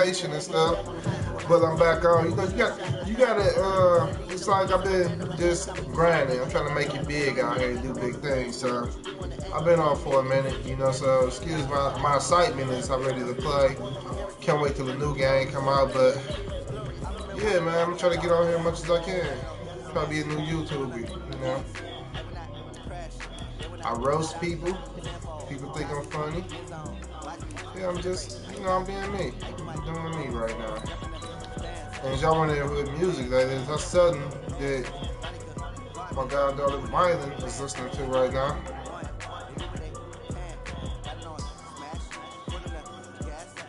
vacation and stuff. But I'm back on. You know, you gotta. It's like I've been just grinding. I'm trying to make it big out here, do big things. So I've been on for a minute. You know, so excuse my excitement is I'm ready to play. Can't wait till the new game come out. But yeah, man, I'm trying to get on here as much as I can. Try to be a new YouTuber. You know, I roast people. People think I'm funny. Yeah, I'm just, you know, I'm being me. I'm doing me right now. And as y'all want to hear with music, that's something that my goddaughter Violet is listening to right now.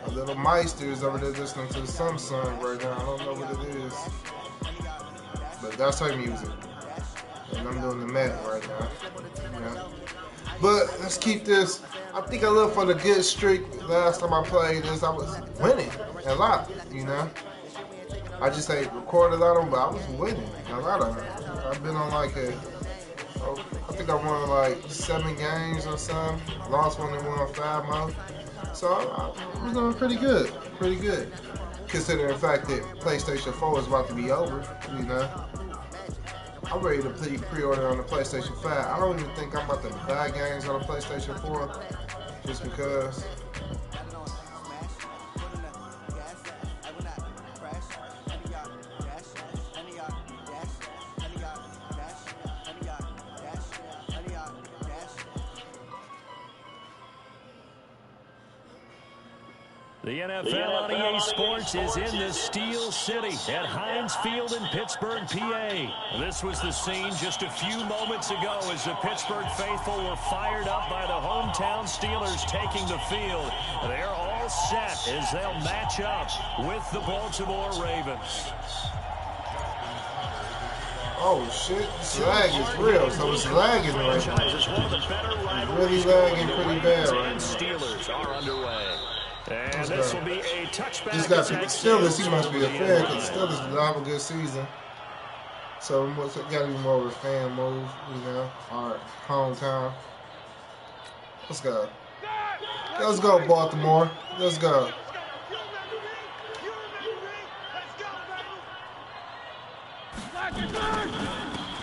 My little Meister is over there listening to some song right now. I don't know what it is. But that's her music. And I'm doing the Met right now. Yeah. But let's keep this. I think I looked for the good streak. Last time I played this, I was winning a lot, you know. I just ain't recorded a lot of them, but I was winning a lot of them. I've been on like I think I won like 7 games or something. Lost one and won 5 more. So I was doing pretty good, considering the fact that PlayStation 4 is about to be over, you know. I'm ready to pre-order on the PlayStation 5. I don't even think I'm about to buy games on the PlayStation 4 just because. The NFL on EA Sports is in the Steel City at Heinz Field in Pittsburgh, PA. This was the scene just a few moments ago as the Pittsburgh faithful were fired up by the hometown Steelers taking the field. They're all set as they'll match up with the Baltimore Ravens. Oh shit, this lag is real, so it's lagging right now. It's really lagging pretty bad right now. Steelers are underway. And this will be a touchback. He's got Steelers. He must be a fan because Steelers did not have a good season. So we got to be more of a fan move, you know, our hometown. Let's go. Let's go, Baltimore. Let's go.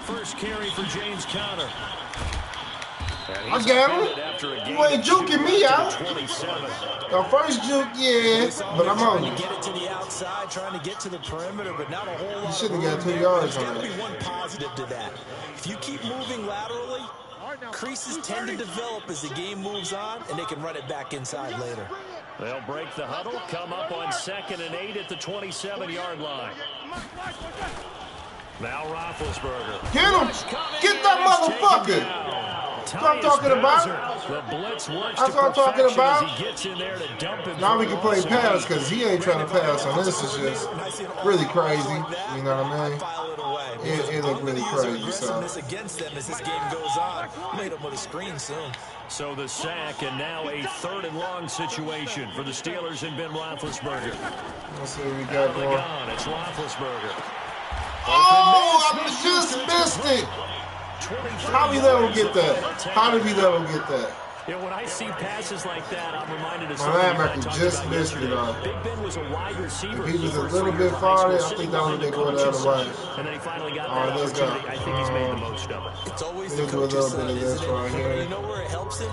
First carry for James Conner. I got him. You ain't juking me out. The first juke, yeah, but I'm on you. Get it to the outside, trying to get to the perimeter, but not a whole lot. You should have got 2 yards on that. There's got to be one positive to that. If you keep moving laterally, creases tend to develop as the game moves on, and they can run it back inside later. They'll break the huddle, come up on 2nd and 8 at the 27-yard line. Now Roethlisberger. Get him! Get that motherfucker! That's what I'm talking about. That's what I'm talking about. Now we can play pass because he ain't trying to pass on this. Is just really crazy. You know what I mean? It looked really crazy. So. Against them as this game goes on. Made them with a screen soon. So the sack and now a 3rd and long situation for the Steelers and Ben Roethlisberger. Let's see what we got going. It's Roethlisberger. Oh, I just missed it. How did we let him get that? How did we let him get that? Yeah, when I see passes like that, I'm reminded of my linebacker just missed it off. Big Ben was a wide receiver. If he was a little bit farther, I think that would have been going the other way. And then he finally got all right, let's go. I think he's made the most of it. It's always the coach's son, you know where it helps him?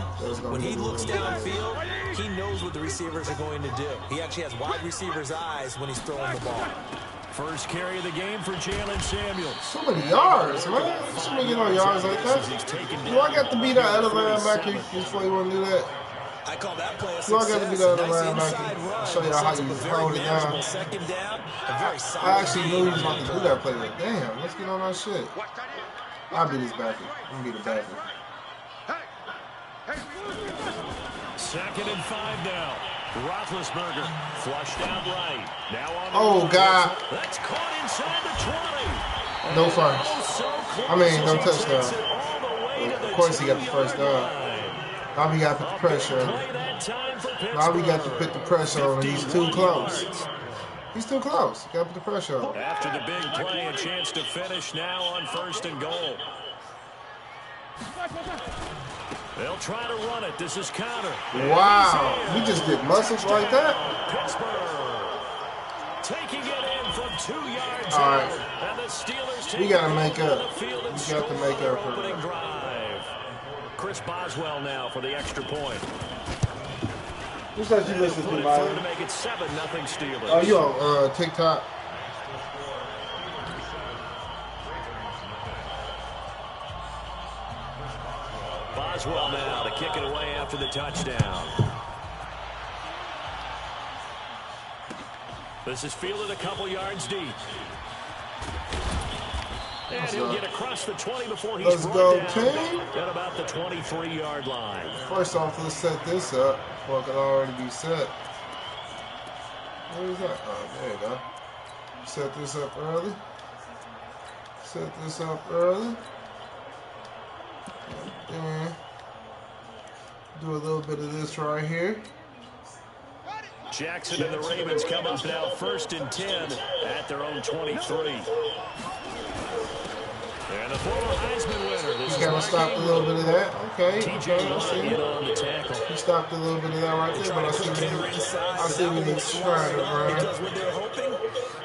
When he looks downfield, he knows what the receivers are going to do. He actually has wide receivers' eyes when he's throwing the ball. First carry of the game for Jalen Samuels. So many yards, man. So many yards like that. Do I got to be that other linebacker before you want to do that? I call that play a success. Do I got to be that other linebacker? Show you how you hold it down. I actually knew he was about to do that play. Like, damn, let's get on that shit. I'll be this backer. I'm going to be the backer. 2nd and 5 now. Roethlisberger flushed out right. Now on God. That's caught inside the 20. No first. I mean, no touchdown. Of course he got the first down. Now we got to put the pressure on him. Now we got to put the pressure on him. He's too close. He's too close. Got to put the pressure on him. After the big play, a chance to finish now on 1st and goal. They'll try to run it. This is Conner. Wow. We just did muscles like that? Taking it in from 2 yards All out. right. And the Steelers We got to make up. We got to make up for opening that. drive. Chris Boswell now for the extra point. Who said you listen to, Mike? To make it 7-0 Steelers. Oh, you on TikTok? Boswell now to kick it away after the touchdown. This is fielded a couple yards deep. And he'll get across the 20 before he's brought down at about the 23-yard line. First off, let's set this up before it can already be set. Where is that? Oh, there you go. Set this up early. Set this up early. And then do a little bit of this right here. Jackson and the Ravens come up now 1st and 10 at their own 23. And the former Heisman winner. He kind of stopped a little bit of that. Okay. TJ Watt on the tackle. He stopped a little bit of that right there, but I see what he's trying to run. Because what they're hoping,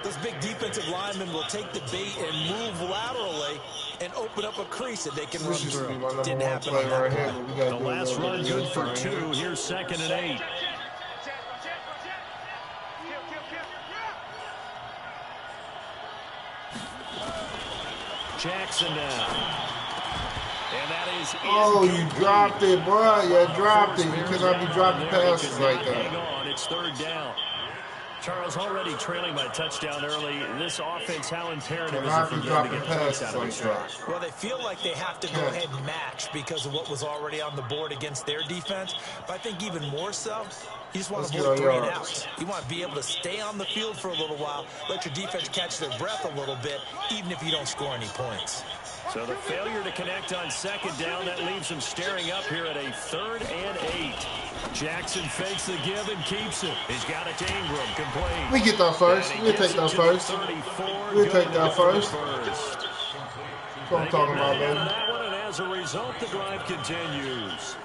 those big defensive linemen will take the bait and move laterally and open up a crease that they can run through. Didn't happen on that play. The last run good for 2. Here's 2nd and 8. Jackson now. And that is you dropped it, boy. You dropped it. You cannot be dropping passes like that. Hang on, it's 3rd down. Charles already trailing by a touchdown early. This offense, how imperative is it for them to get points out of this drive? Well, they feel like they have to go ahead and match because of what was already on the board against their defense. But I think even more so, you just want to avoid 3 and outs. You want to be able to stay on the field for a little while, let your defense catch their breath a little bit, even if you don't score any points. So the failure to connect on 2nd down, that leaves them staring up here at a 3rd and 8. Jackson fakes the give and keeps it. He's got it to Ingram, complete. We get that first. We'll take that first. We'll take that first. That's what I'm talking about, baby. That one, and as a result, the drive continues.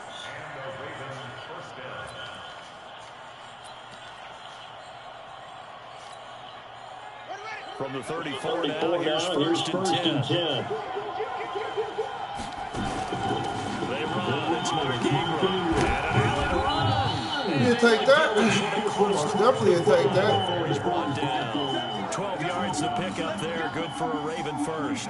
From the 34 now, here's 1st and 10. They run. It's Mark Ingram. You take that. Most definitely take that. He's brought down. 12 yards to pick up there. Good for a Raven first.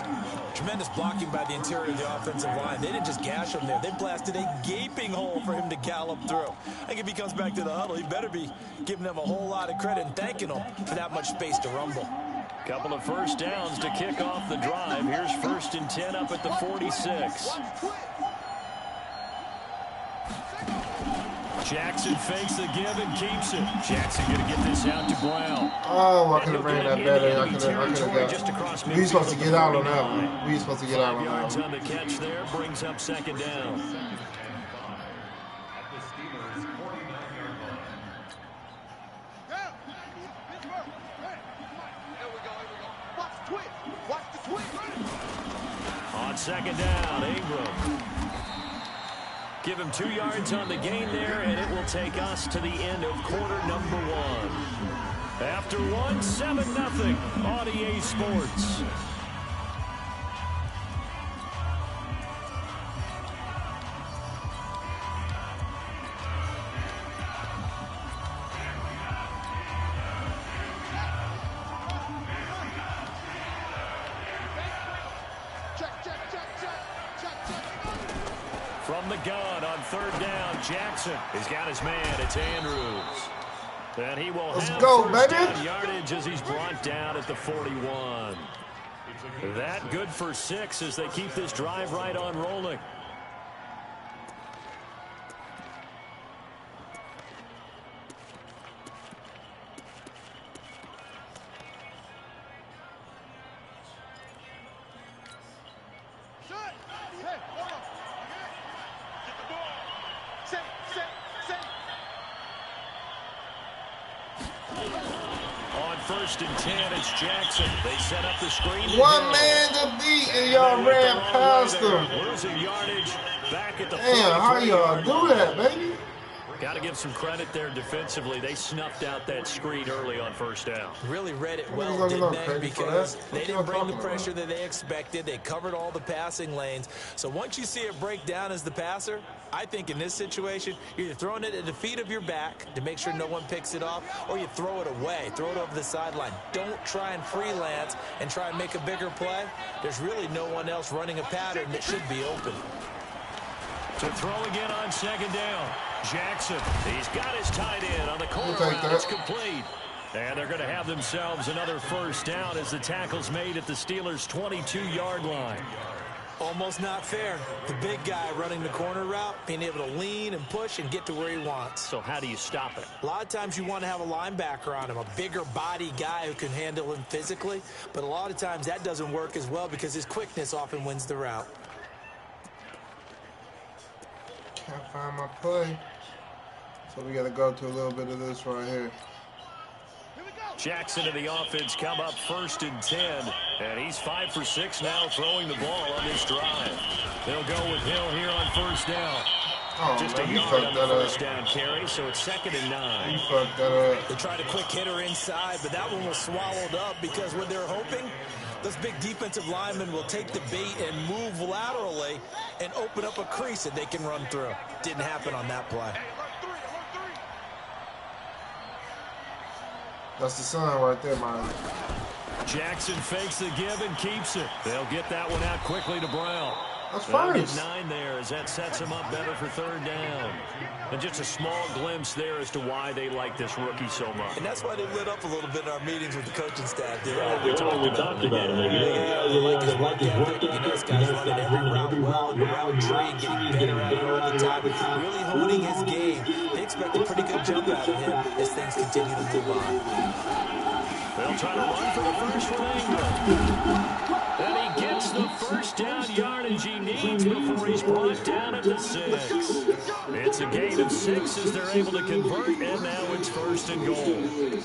Tremendous blocking by the interior of the offensive line. They didn't just gash him there. They blasted a gaping hole for him to gallop through. I think if he comes back to the huddle, he better be giving them a whole lot of credit and thanking them for that much space to rumble. Couple of first downs to kick off the drive. Here's 1st and 10 up at the 46. Jackson fakes the give and keeps it. Jackson going to get this out to Brown. Oh, I could have ran that better. I could have got. We supposed to get out on that one. We supposed to get out on that one. 5 yards on the catch there brings up 2nd down. On 2nd down, Ingram. Give him 2 yards on the gain there, and it will take us to the end of quarter number 1. After 1, 7-0 on EA Sports. From the gun on 3rd down, Jackson has got his man. It's Andrews. And he will have first down yardage as he's brought down at the 41. That good for 6 as they keep this drive right on rolling. On 1st and 10, it's Jackson. They set up the screen. One man to beat, and y'all ran past him. Losing yardage back at the Damn, how y'all do that, baby? Got to give some credit there defensively. They snuffed out that screen early on first down. Really read it well, didn't they? Because they didn't bring the pressure that they expected. They covered all the passing lanes. So once you see it break down as the passer, I think in this situation, you're either throwing it at the feet of your back to make sure no one picks it off, or you throw it away, throw it over the sideline. Don't try and freelance and try and make a bigger play. There's really no one else running a pattern that should be open. To throw again on second down. Jackson, he's got his tight end on the corner route. It's complete. And they're going to have themselves another first down as the tackle's made at the Steelers' 22-yard line. Almost not fair. The big guy running the corner route, being able to lean and push and get to where he wants. So how do you stop it? A lot of times you want to have a linebacker on him, a bigger body guy who can handle him physically. But a lot of times that doesn't work as well because his quickness often wins the route. Can't find my play. So we got to go to a little bit of this right here. Jackson and the offense come up 1st and 10. And he's 5 for 6 now throwing the ball on this drive. They'll go with Hill here on first down. Oh, just man, a yard on the first down carry, so it's 2nd and 9. You fucked that up. They tried a quick hitter inside, but that one was swallowed up because what they're hoping, those big defensive linemen will take the bait and move laterally and open up a crease that they can run through. Didn't happen on that play. That's the sign right there, man. Jackson fakes the give and keeps it. They'll get that one out quickly to Brown. That's first. 9 there as that sets him up better for 3rd down. And just a small glimpse there as to why they like this rookie so much. And that's why they lit up a little bit in our meetings with the coaching staff. Dude. We talked about it. They like his work ethic. You know, this guy's running every route well in the route tree and getting better at it all the time. Really honing his game. They expect a pretty good jump out of him as things continue to move on. They'll try to run for the first from Ingram. And he gets the first down yardage he needs before he's brought down at the 6. It's a gain of 6 as they're able to convert, and now it's 1st and goal.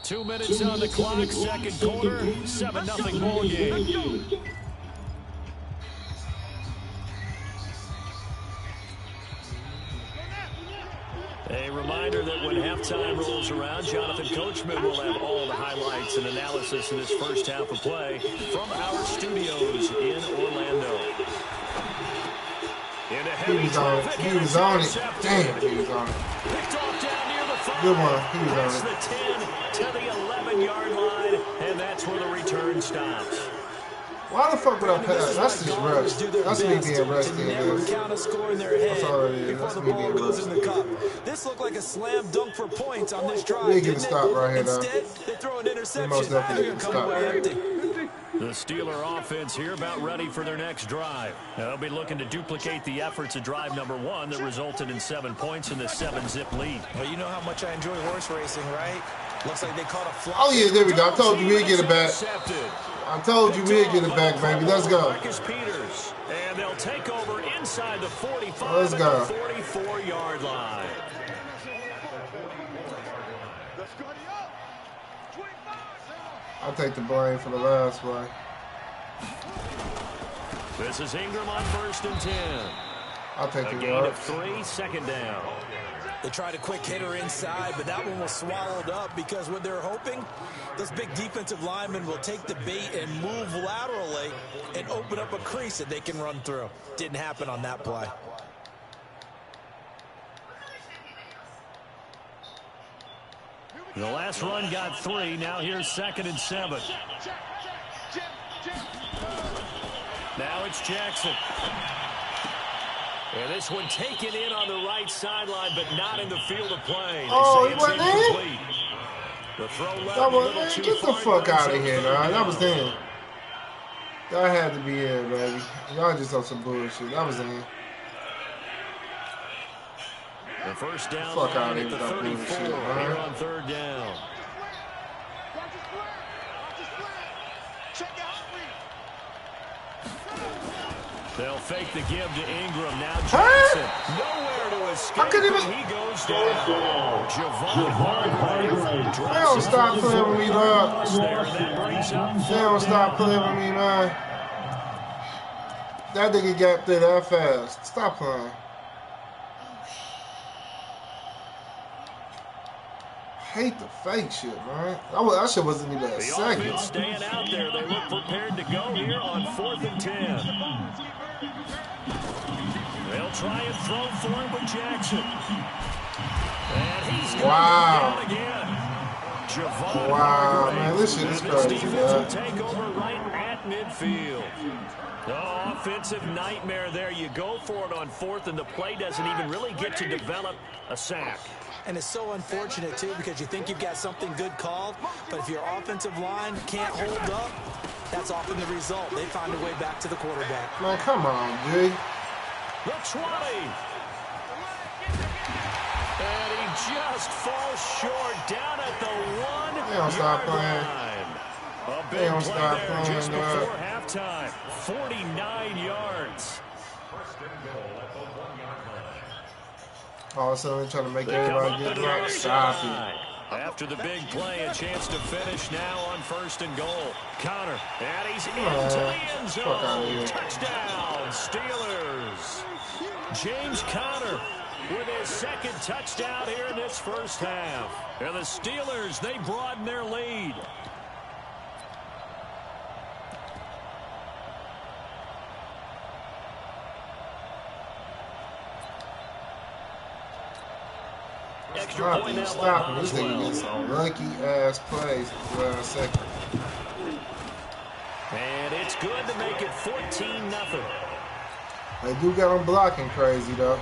Two minutes on the clock, second quarter, 7-0 ball game. A reminder that when halftime rolls around, Jonathan Coachman will have all the highlights and analysis of this first half of play from our studios in Orlando. He was on it. He was on it. Damn, he was on it. Picked off down near the 5. Good one. He was on it. The 10 to the 11-yard line, and that's where the return stops. Why the fuck would I pass? That's just rush. That's me being rushed in this. Count a score in their head That's all it is. before That's the me ball being goes rushed. in the cup. This looked like a slam dunk for points on this drive. We get a stop right here, though. Instead, they throw an interception. Most definitely They're get a gonna come stop. away empty. The Steeler offense here about ready for their next drive. Now, they'll be looking to duplicate the efforts of drive number 1 that resulted in 7 points in the 7-zip lead. Well, you know how much I enjoy horse racing, right? Looks like they caught a flop. Oh, yeah, there we go. I told you we'd get it back. I told you we'd get it back, baby. Let's go. Marcus Peters, and they'll take over inside the 45 Let's go. at the 44-yard line. I'll take the blame for the last one. This is Ingram on 1st and 10. I'll take A the gain yard. of 3, 2nd down. They tried a quick hitter inside, but that one was swallowed up because what they're hoping, those big defensive linemen will take the bait and move laterally and open up a crease that they can run through. Didn't happen on that play. The last run got 3. Now here's 2nd and 7. Now it's Jackson. And this one taken in on the right sideline, but not in the field of play. They Oh, say he it's wasn't incomplete. The throw left That a was, little man, too get the far. fuck out of here, dog. That was in. That had to be in, baby. Y'all just on some bullshit. That was in. The first down Fuck out line of at the here with that 34 bullshit, man. here on 3rd down. They'll fake the give to Ingram. Now Jackson. Nowhere to escape. I couldn't even. He goes down. Javon Hargrave. They don't stop playing with me, dog. There, that brings up They don't stop playing with me, man. That nigga got there that fast. Stop playing. Hate the fake shit, man. That shit wasn't even a second. The offense staying out there. They look prepared to go here on 4th and 10. They'll try and throw for him with Jackson. And he's going down again. Javon Wow, man, this shit is crazy. Defense will take over right at midfield. Oh, offensive nightmare there. You go for it on 4th, and the play doesn't even really get to develop a sack. And it's so unfortunate, too, because you think you've got something good called, but if your offensive line can't hold up, that's often the result. They find a way back to the quarterback. Man, come on, G. The 20. And he just falls short down at the 1 They don't stop playing. line. A big They don't play stop there playing, just before halftime. 49 yards. All of a sudden, they're trying to make everybody get blocked. Stop it. After the big play, a chance to finish now on 1st and goal. Connor, and he's into the end zone. Touchdown, Steelers. James Conner with his 2nd touchdown here in this first half. And the Steelers, they broaden their lead. Stop it. Stop it. This nigga gets some lucky ass plays last second. And it's good to make it 14-0. They do got him blocking crazy, though.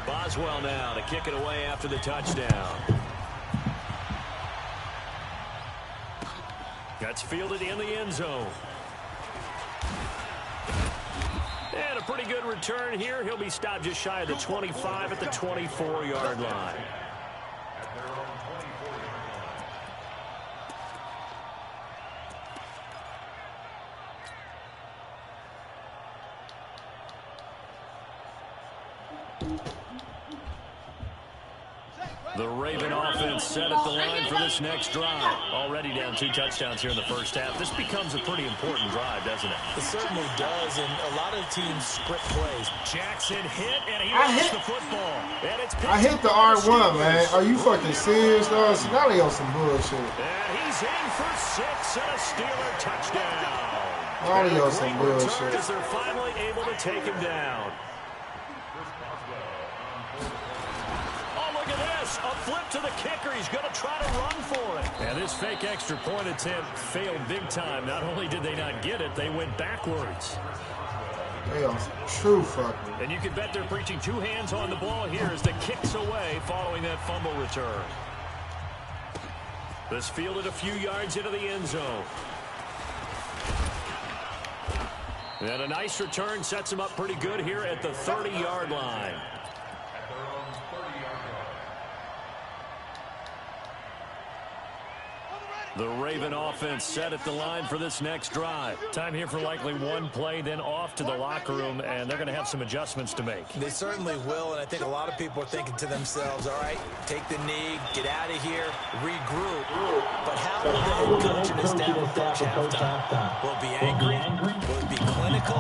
Boswell now to kick it away after the touchdown. That's fielded in the end zone. And a pretty good return here. He'll be stopped just shy of the 25 at the 24-yard line. The Raven offense set at the line for this next drive. Already down 2 touchdowns here in the first half. This becomes a pretty important drive, doesn't it? It certainly does, and a lot of teams script plays. Jackson hit, and he lost the football. And it's I hit the R1, man. Are you fucking serious, though? So now they on some bullshit. And he's in for 6 and a Steeler touchdown. Now they on some bullshit. As they're finally able to take him down. A flip to the kicker. He's going to try to run for it. And this fake extra point attempt failed big time. Not only did they not get it, they went backwards. They are true fucking. And you can bet they're preaching 2 hands on the ball here as the kick's away following that fumble return. This fielded a few yards into the end zone. And a nice return sets him up pretty good here at the 30-yard line. The Raven offense set at the line for this next drive. Time here for likely 1 play, then off to the locker room, and they're going to have some adjustments to make. They certainly will, and I think a lot of people are thinking to themselves, all right, take the knee, get out of here, regroup. But how will the head coach and his staff approach halftime? Will it be angry? Will it be clinical?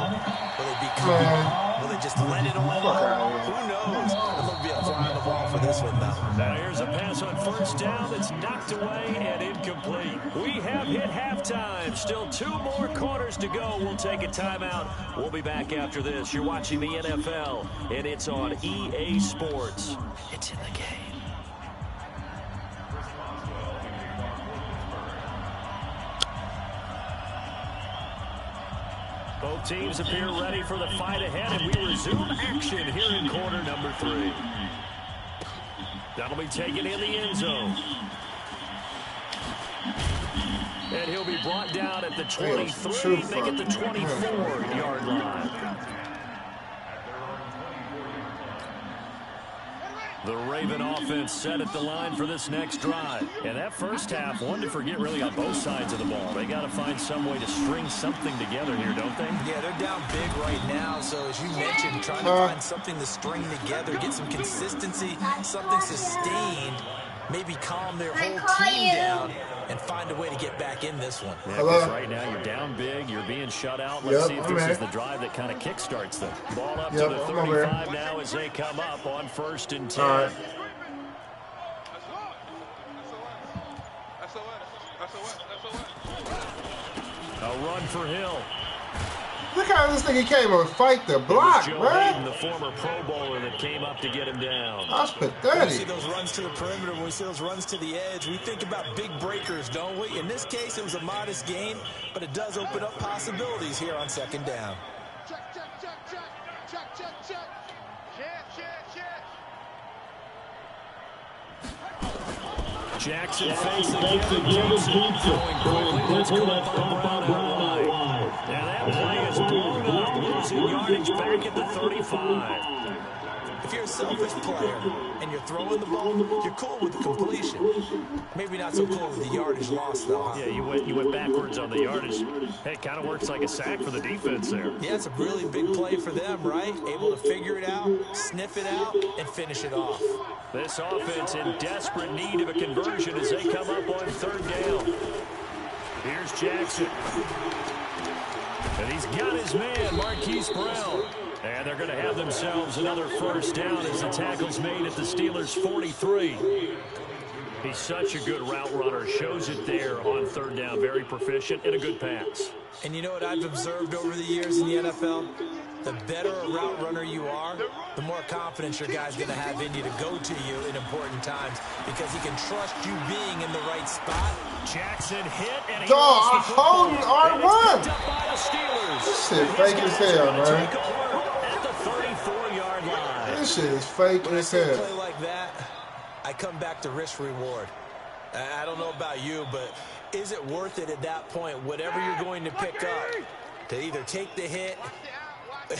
Will it be calm? Will they just let it all out? Who knows? It'll be a fly on the ball for this one, though. Now here's a pass on 1st down that's knocked away and incomplete. We have hit halftime. Still 2 more quarters to go. We'll take a timeout. We'll be back after this. You're watching the NFL, and it's on EA Sports. It's in the game. Both teams appear ready for the fight ahead, and we resume action here in quarter number 3. That'll be taken in the end zone. And he'll be brought down at the 23, make it the 24-yard line. The Raven offense set at the line for this next drive. And that first half, one to forget really on both sides of the ball. They got to find some way to string something together here, don't they? Yeah, they're down big right now. So as you mentioned, trying to find something to string together, get some consistency, something sustained, maybe calm their whole team down and find a way to get back in this one. Yeah, because right now you're down big, you're being shut out. Let's see if this is the drive that kind of kickstarts them. Ball up to the 35 now as they come up on 1st and 10. All right. A run for Hill. Look how this nigga came and fight the block, man. The former Pro Bowler that came up to get him down. That's pathetic. When we see those runs to the perimeter, when we see those runs to the edge, we think about big breakers, don't we? In this case, it was a modest gain, but it does open up possibilities here on 2nd down. Check, check, check, check. Check, check, check. Check, check, check. Jackson fakes the kick to Jackson. Going quickly, let's go up on Brown out wide. And that play is blown up, losing yardage back at the 35. If you're a selfish player and you're throwing the ball, you're cool with the completion. Maybe not so cool with the yardage loss, though. Huh? Yeah, you went backwards on the yardage. Hey, it kind of works like a sack for the defense there. Yeah, it's a really big play for them, right? Able to figure it out, sniff it out, and finish it off. This offense in desperate need of a conversion as they come up on 3rd down. Here's Jackson. And he's got his man, Marquise Brown. And they're going to have themselves another 1st down as the tackle's made at the Steelers' 43. He's such a good route runner. Shows it there on 3rd down. Very proficient and a good pass. And you know what I've observed over the years in the NFL? The better a route runner you are, the more confidence your guy's going to have in you to go to you in important times because he can trust you being in the right spot. Jackson hit and he holding R1. Steelers. This shit fake as hell, man. At the 34-yard line. This shit is fake as hell. Play like that, I come back to risk reward. I don't know about you, but is it worth it at that point, whatever you're going to pick up, to either take the hit,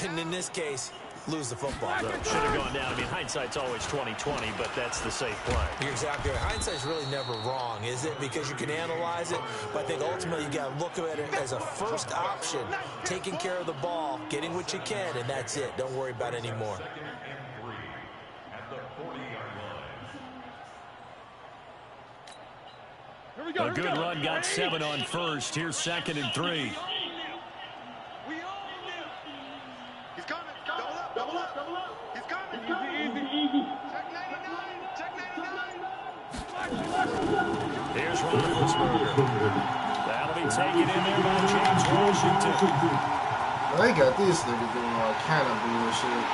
and in this case, lose the football? Should have gone down. I mean, hindsight's always 20/20, but that's the safe play. You're exactly right. Hindsight's really never wrong, is it? Because you can analyze it, but I think ultimately you got to look at it as a first option, taking care of the ball, getting what you can, and that's it. Don't worry about any more. A good run got 7 on 1st. Here's 2nd and 3. He's coming. Double up, double up, double up. He's coming. Easy. Check 99. Check 99. Here's Roethlisberger. That'll be taken in there by James Washington. They got this nigga doing all kind of bullshit.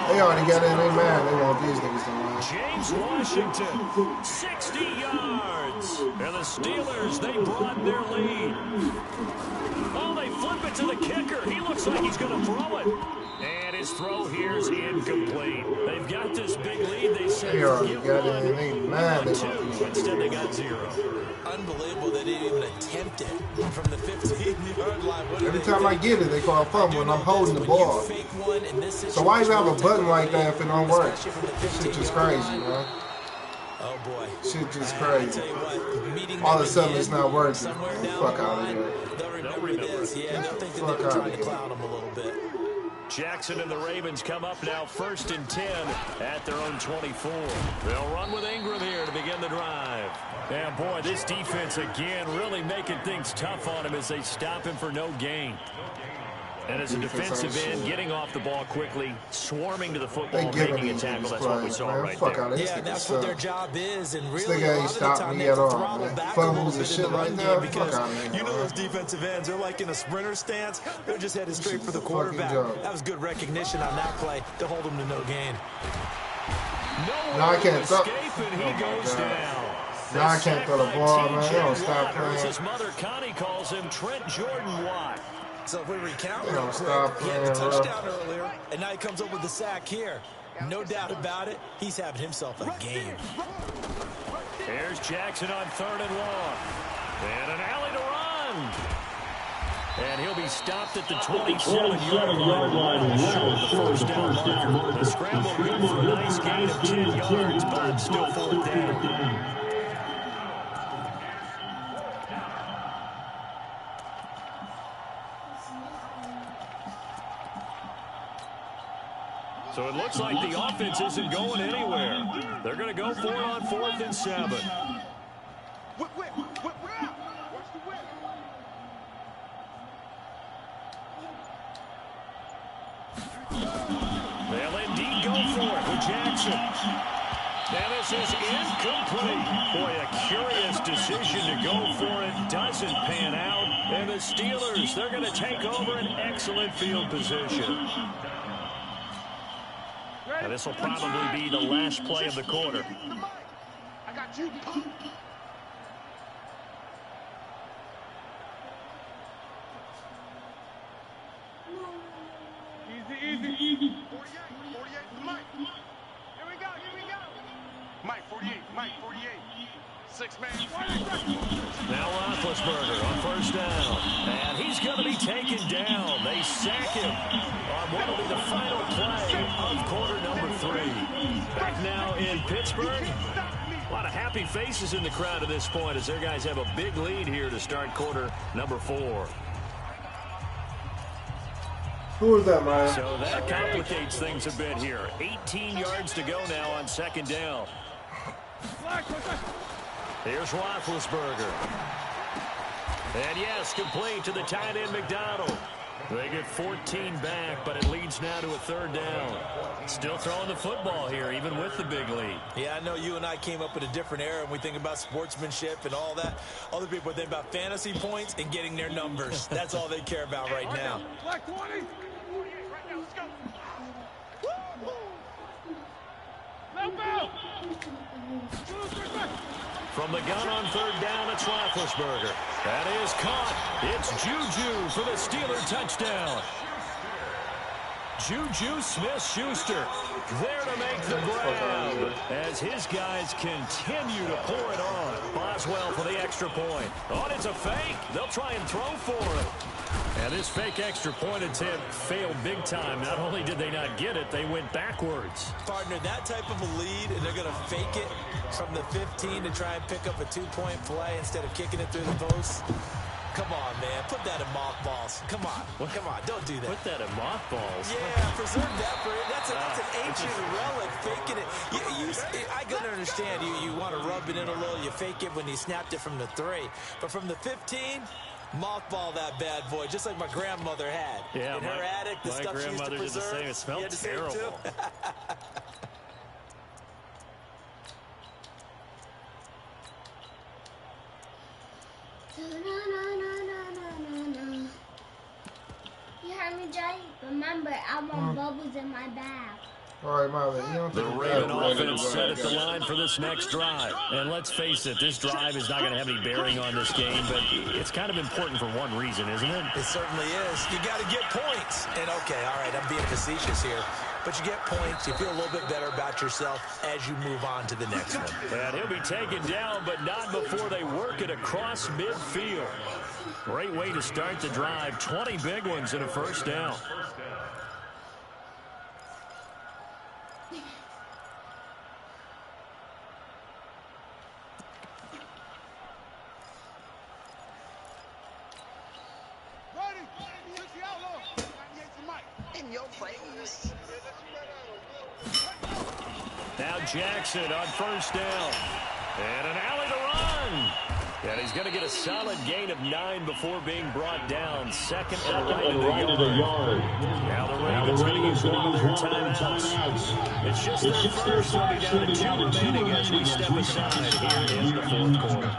They already got it in their mind. They want these niggas to win. James Washington, 60 yards. And the Steelers, they broaden their lead. Oh, they flip it to the kicker. He looks like he's going to throw it. And his throw here is incomplete. They've got this big lead. They said they already got it in their mind. Instead, they got 0. Unbelievable they didn't even attempt it from the 15-yard line. Every time I get it, they call fumble and I'm holding the ball. So why you have a button like that if it don't work? Shit just crazy, man. Oh boy. Shit just crazy. All of a sudden it's not working. Fuck out of here. They'll remember this. Yeah, they'll think that they were trying to clown them a little bit. Jackson and the Ravens come up now 1st and 10 at their own 24. They'll run with Ingram here to begin the drive. And boy, this defense again really making things tough on him as they stop him for no gain. And as a defensive end, getting off the ball quickly, swarming to the football, making a tackle. That's what we saw right there. Yeah, that's what their job is. And really, this nigga ain't stopped me at all, man. Fumbles and shit like that. Because you know those defensive ends, they're like in a sprinter stance. They're just headed straight for the quarterback. That was good recognition on that play to hold him to no gain. Now I can't stop. He goes down. Now I can't throw the ball, man. They don't stop playing. His mother, Connie, calls him Trent Jordan Watt. So if we recount they don't real stop quick, he had the touchdown earlier, and now he comes up with the sack here. No doubt about it, he's having himself a game. Here's Jackson on 3rd and 1. And an alley to run. And he'll be stopped at the 27-yard line. Short of the first down marker. The scramble good for a nice gain of 10 yards, but still 4th down. So it looks like the offense isn't going anywhere. They're going to go for it on 4th and 7. Whip. Watch the whip. They'll indeed go for it with Jackson. And this is incomplete. Boy, a curious decision to go for it. Doesn't pan out. And the Steelers, they're going to take over an excellent field position. Now, this will probably be the last play of the quarter. I got you. Easy. 48 for Mike. Here we go. Mike, 48. 6 man. Now Roethlisberger on 1st down. And he's going to be taken down. They sack him on what will be the final play of quarter number 3. Back now in Pittsburgh. A lot of happy faces in the crowd at this point as their guys have a big lead here to start quarter number 4. Who is that, man? So that complicates things a bit here. 18 yards to go now on 2nd down. Here's Roethlisberger. And yes, complete to the tight end McDonald. They get 14 back, but it leads now to a 3rd down. Still throwing the football here, even with the big lead. Yeah, I know you and I came up in a different era, and we think about sportsmanship and all that. Other people think about fantasy points and getting their numbers. That's all they care about right now. Black 20. Right now, let's go. From the gun on 3rd down, it's Roethlisberger. That is caught. It's Juju for the Steeler touchdown. Juju Smith-Schuster there to make the grab as his guys continue to pour it on. Boswell for the extra point. Oh, it's a fake. They'll try and throw for it. And this fake extra point attempt failed big time. Not only did they not get it, they went backwards. Partner, that type of a lead, and they're going to fake it from the 15 to try and pick up a 2-point play instead of kicking it through the post. Come on, man. Put that in mothballs. Come on. Don't do that. Put that in mothballs? Yeah, preserve that for it. That's an ancient relic. Faking it. I can understand. You want to rub it in a little. You fake it when you snapped it from the 3. But from the 15, mothball that bad boy, just like my grandmother had. Yeah, in her attic, the stuff she used to preserve. My grandmother did the same. It smelled terrible. You heard me, Jay? Remember, I want bubbles in my bag. All right, Marlon. You don't The think Raven offense set at the line for this next drive. And let's face it, this drive is not going to have any bearing on this game, but it's kind of important for one reason, isn't it? It certainly is. You got to get points. And, okay, all right, I'm being facetious here. But you get points, you feel a little bit better about yourself as you move on to the next one. And he'll be taken down, but not before they work it across midfield. Great way to start the drive. 20 big ones and a 1st down. In your face. Now Jackson on 1st down. And an alley to run. And he's going to get a solid gain of 9 before being brought down. 2nd and right of the yard. Now the Ravens going to use one of their timeouts. It's just their first. They'll be down to 2 remaining as we step aside here in the 4th quarter.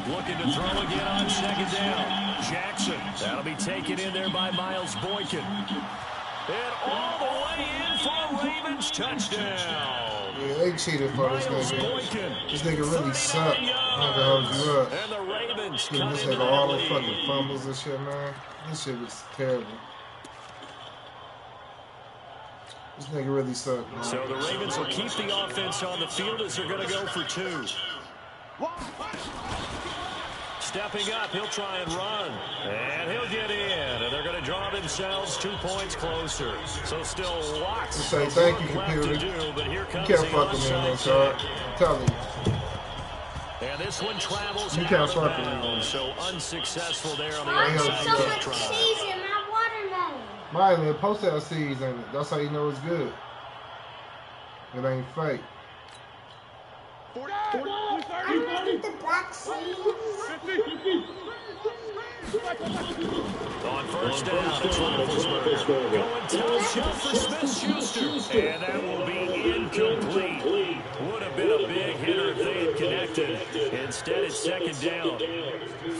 Looking to throw again on 2nd down. Jackson. That'll be taken in there by Miles Boykin. And all the way in for a Ravens touchdown. Yeah, they cheated for this nigga. This nigga really sucked. I'm gonna hold you up. And the Ravens Giving this nigga all the fucking fumbles and shit, man. This shit was terrible. This nigga really sucked, man. So the Ravens will keep the offense on the field as they're going to go for 2. Stepping up, he'll try and run. And he'll get in. And they're going to draw themselves 2 points closer. So still lots of thank you, work left computer. to do. But here comes You the can't fuck with me on this, onside alright? kick. I'm telling you. And this one travels You out can't of fuck with me. bounds. So unsuccessful there on the I need onside so kick much try. cheese in my watermelon. Miley, post that seeds in it. That's how you know it's good. It ain't fake. I wanted the black seeds. On first down, it's Roethlisberger. Going top shelf for Smith-Schuster. And that will be incomplete. Would have been a big hitter if they had connected. Instead, it's second down.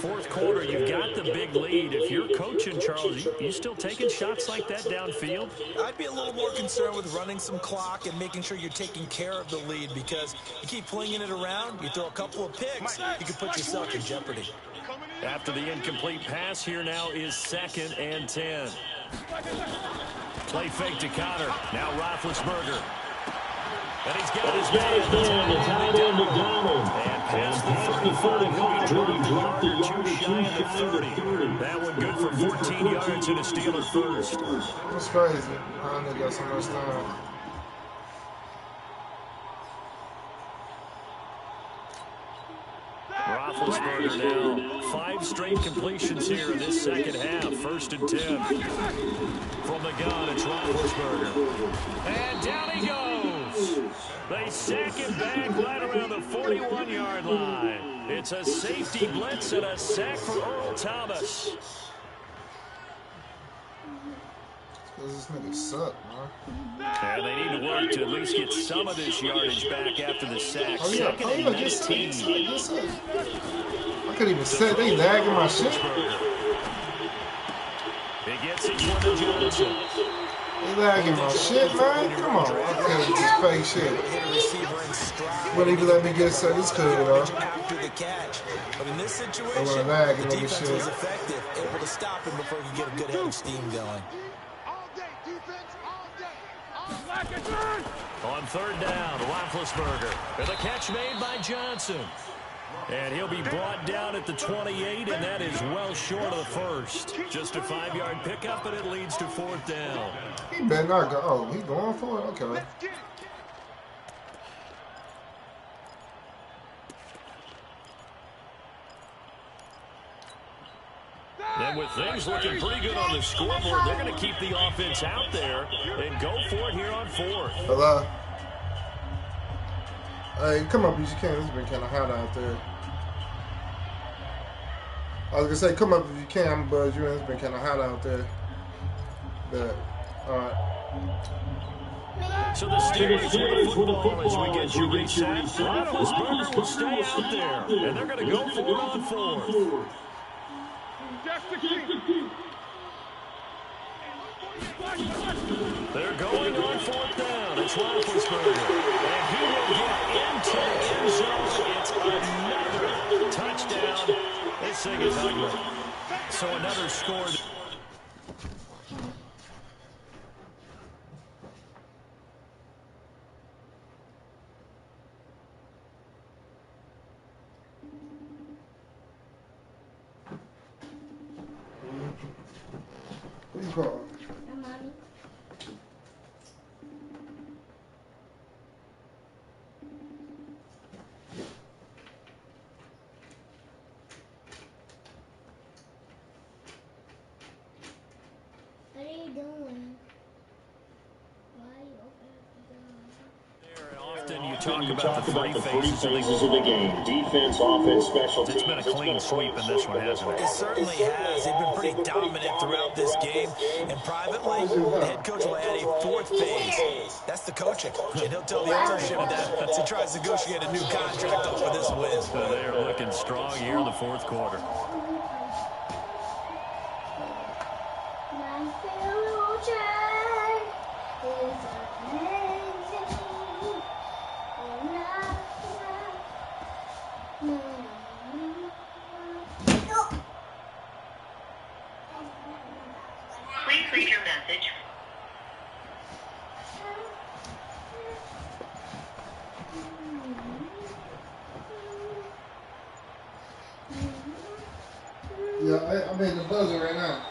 Fourth quarter, you've got the big lead. If you're coaching, Charles, you still taking shots like that downfield? I'd be a little more concerned with running some clock and making sure you're taking care of the lead, because you keep flinging it around, you throw a couple of picks, you can put yourself in jeopardy. After the incomplete pass, here now is 2nd and 10. Play fake to Connor. Now Roethlisberger. And he's got his man, McDonald. And past the 35, he'll be dropped the yard or two shy of the 30. That one good for 14 yards and a Steeler first. That's crazy. I only got so much time. Roethlisberger now 5 straight completions here in this second half. 1st and 10. From the gun, it's Roethlisberger. And down he goes. They sack him back right around the 41-yard line. It's a safety blitz and a sack for Earl Thomas. This nigga suck, man. And they need to work to at least get some of this yardage back after the sack. Oh, yeah. 2nd and 19. I couldn't even say they lagging my shit. He gets it for the Johnson. They lagging my shit, man. Come on. I can't do this fake shit. Wouldn't even let me get set. This could, though. But in this situation, the defense was effective, able to stop him before he could get a good head of steam going. On 3rd down, Roethlisberger. And the catch made by Johnson. And he'll be brought down at the 28, and that is well short of the first. Just a 5-yard pickup, and it leads to 4th down. He better not go. Oh, he going for it? Okay. And with things looking pretty good on the scoreboard, they're going to keep the offense out there and go for it here on 4th. Hello? Hey, come up if you can. It's been kind of hot out there. I was going to say, come up if you can. I'm going to buzz you in. It's been kind of hot out there. But, all right. So the Steelers with the football as we get you reset. Roethlisberger will stay out there, and they're going to go for it on 4th. They're going on 4th down. It's Roethlisberger. And he will get into the end zone. It's another touchdown. This thing is ugly. So another score. What do you call it? Mommy. What are you doing? Why are you opening the door? Often you talk about the three phases of the game. Defense, offense, special teams. It's been a clean sweep in this one, hasn't it? It certainly has. They've been pretty dominant throughout this game. And privately, the head coach will add a 4th phase. That's the coaching. And he'll tell the ownership that as he tries to negotiate a new contract off of this win. So they are looking strong here in the 4th quarter. My future is amazing. Please leave your message. Yeah, I made the buzzer right now.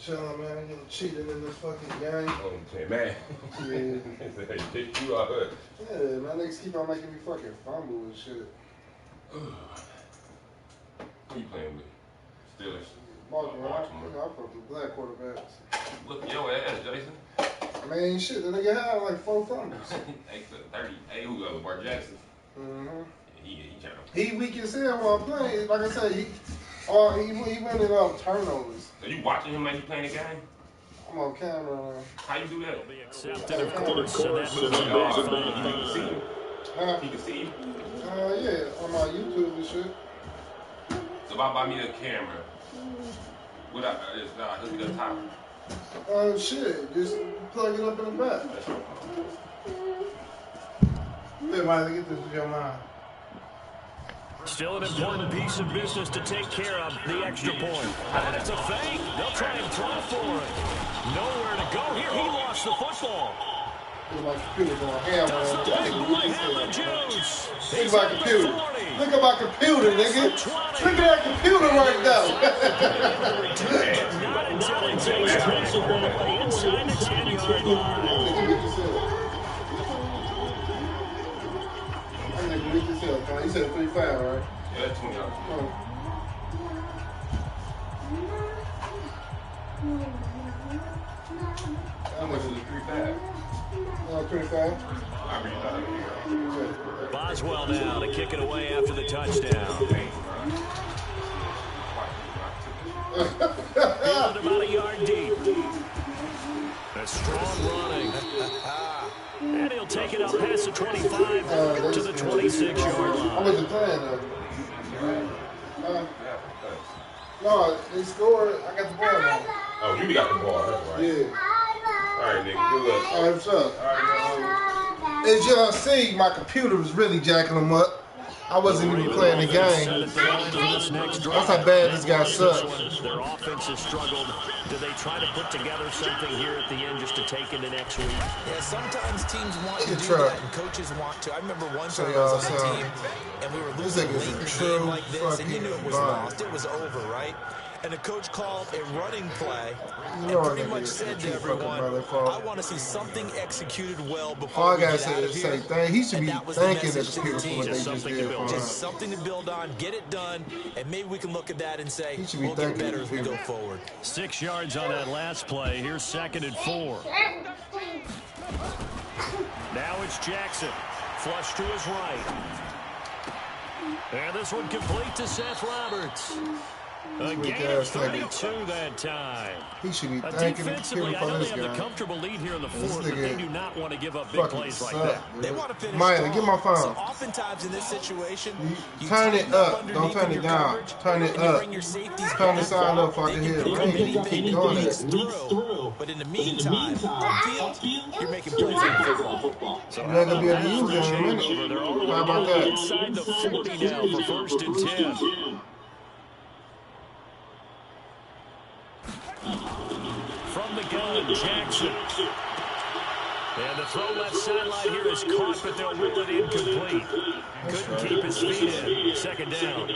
Chilling, man. Getting cheated in this fucking game. Oh, man. Yeah. You are good. Yeah, man. Niggas keep on making me fucking fumble and shit. Who you playing with? Steelers. Baltimore. I fuck with black quarterbacks. Look at your ass, Jason. I mean, shit, the nigga had like 4 fumbles. 8 for 30. Hey, who got Lamar Jackson? Mm-hmm. He trying to. He weak as hell while playing. Like I said, he running off turnovers. So you watching him like he playing the game? I'm on camera. How you do that? Be accepted, of course, so that moves him back He fine. can see you. Huh? He can see you. Yeah, on my YouTube and shit. So if I buy me a camera, what I hook it up top. Shit, just plug it up in the back. Hey, Miley, get this with your mind. Still an important piece of business to take care of, the extra point. And it's a fake. They'll try and throw for it. Nowhere to go here. He lost the football. Look at my computer going ham Does on the big boy have the juice? Look at my computer. Look at my computer, nigga. Look at that computer right now. Not until it takes track inside the 10-yard line. He said 3-5, right? Yeah, that's 20 yards. How much is it? 3-5. 25. I read that here. Boswell now to kick it away after the touchdown. Fielded about a yard deep. A strong running. And he'll take it up past the 25 to the 26-yard line. I wasn't playing, though. No, they scored. I got the ball now. Oh, you got the ball. That's right. Yeah. All right, nigga. Good luck. All right, what's up? All right, As y'all see, my computer was really jacking them up. I wasn't even playing the game. That's how bad this guy sucks. Their offense has struggled. Do they try to put together something here at the end just to take into next week? Yeah, sometimes teams want to do truck. that, and coaches want to. I remember one So time I was on y'all a team, and we were this losing nigga's late a in the true game like this, and you knew it was fucking lost. It was over, right? And the coach called a running play You know and I pretty think much it's said a to true fucking everyone, motherfucker. I want to see something executed well All before I we gotta get say out is of the here. same thing. He should And be that was the thanking the message to the people for team. what they Just just something did to for build. him. Just something to build on, get it done, and maybe we can look at that and say, He should be we'll get thanking better the as we people. go forward. 6 yards on that last play. Here's 2nd and 4. Now it's Jackson. Flush to his right. And this one complete to Seth Roberts. A gain of 32 that time. He should be thanking the Defensively, people I know for they this have the guy. comfortable lead here in the This 4th, but they nigga do not want to give up big Fucking plays like suck, that. dude. They want to finish Miley, strong. get my phone. So oftentimes in this situation, you Turn it tighten up. underneath Don't turn in it your down. coverage, Turn it and you up. bring your safeties Turn the back. sound up so I They can can hear pick it. up We ain't anything keep doing leaks that. through. But in the meantime, upfield, you're making plays on the football. So You're not gonna be able to use it in a minute. changeover. They're all the How way about down that? inside the 40 now for 1st and 10. From the gun, Jackson. And the throw left sideline here is caught, but they'll rule it incomplete. Couldn't keep his feet in. 2nd down.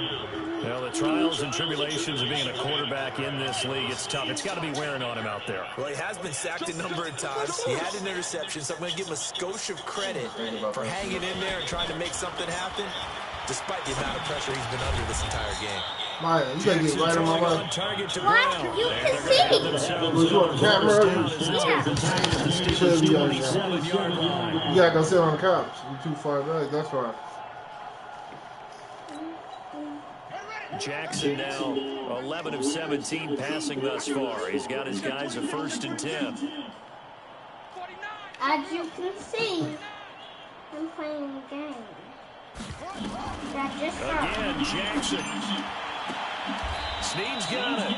Well, the trials and tribulations of being a quarterback in this league, it's tough. It's got to be wearing on him out there. Well, he has been sacked a number of times. He had an interception, so I'm going to give him a skosh of credit for hanging in there and trying to make something happen, despite the amount of pressure he's been under this entire game. Maya, you gotta get right on my way. Target to What? Brown. You And can they're going to have themselves Was you on camera? first down as it's at the Steelers' 27-yard line. You gotta go sit on the couch. You're too far back. That's why. Jackson now 11 of 17 passing thus far. He's got his guys a 1st and 10. As you can see, I'm playing the game. That just Again, Jackson. Snead's got it.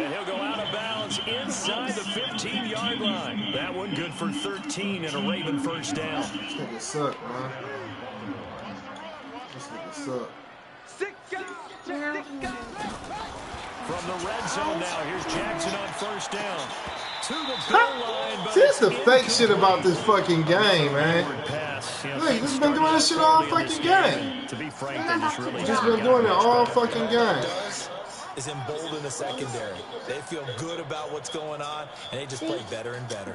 And he'll go out of bounds inside the 15-yard line. That one good for 13 and a Raven 1st down. This nigga suck, man. This nigga suck. From the red zone now, here's Jackson on 1st down. To the goal line, but See, that's the fake shit about this fucking game, man. Look, this has been doing this shit all fucking game. To be frank, they just really Just been doing it all fucking game. is embolden the secondary. They feel good about what's going on, and they just play better and better.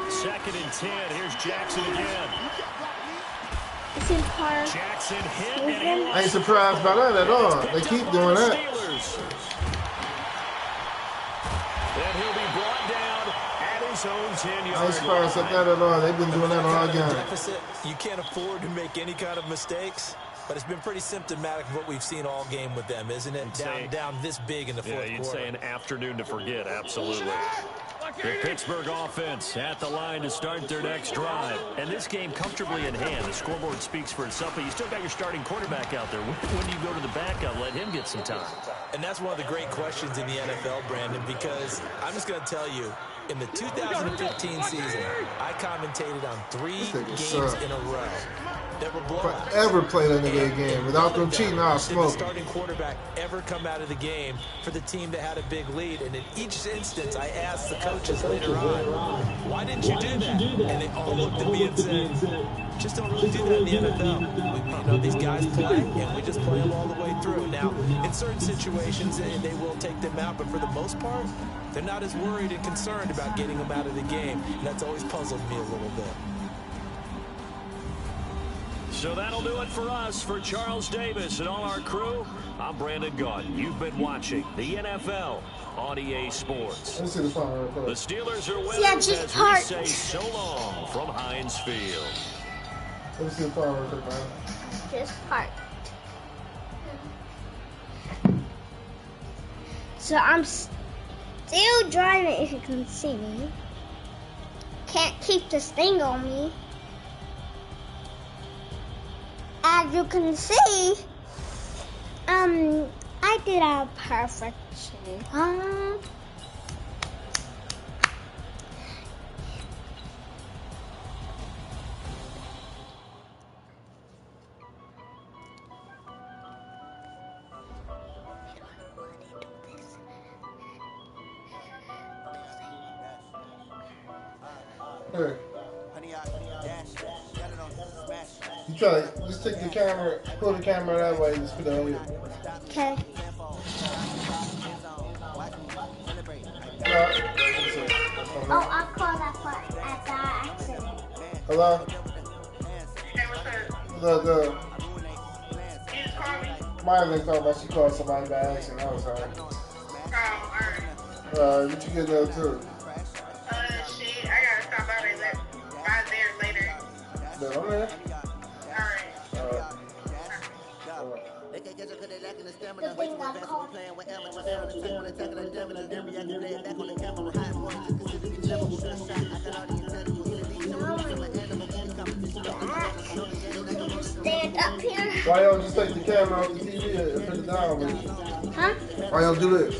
Second and 10. Here's Jackson again. Jackson hit. And I ain't surprised by that at all. They keep doing that. And he'll be brought down at his own 10-yard line. I ain't surprised at that at all. They've been doing that all game. Deficit, you can't afford to make any kind of mistakes. But it's been pretty symptomatic of what we've seen all game with them, isn't it? Down this big in the fourth quarter. Yeah, you'd say an afternoon to forget, absolutely. The Pittsburgh offense at the line to start their next drive. And this game comfortably in hand. The scoreboard speaks for itself, but you still got your starting quarterback out there. When do you go to the backup, let him get some time? And that's one of the great questions in the NFL, Brandon, because I'm just going to tell you, in the 2015 season, I commentated on 3 games in a row that were blowouts. Ever played an NBA game without them cheating, I'll smoke. Did the starting quarterback ever come out of the game for the team that had a big lead? And in each instance, I asked the coaches later on, why didn't you do that? And they all looked at me and said, just don't really do that in the NFL. These guys play, and we just play them all the way through. Now, in certain situations, they will take them out, but for the most part, they're not as worried and concerned about getting them out of the game. And that's always puzzled me a little bit. So that'll do it for us. For Charles Davis and all our crew, I'm Brandon Gaudin. You've been watching the NFL on EA Sports. Let's see the phone real quick. The Steelers are winners as we say so long from Heinz Field. Let me see the phone real quick, man. Just parked. So I'm still driving, if you can see me. Can't keep this thing on me. As you can see, I did a perfect job. Hey. You try to just take the camera, pull the camera that way, just put it on you. Okay. Oh, I'll call that part at the accident. Hello? The Maya didn't call, but she called somebody by accident. That was her. What you get there too? Shit, I gotta stop by there later. But I'm there. Stand up here. Why y'all just take the camera off the TV and put it down with you? Huh? Why y'all do this?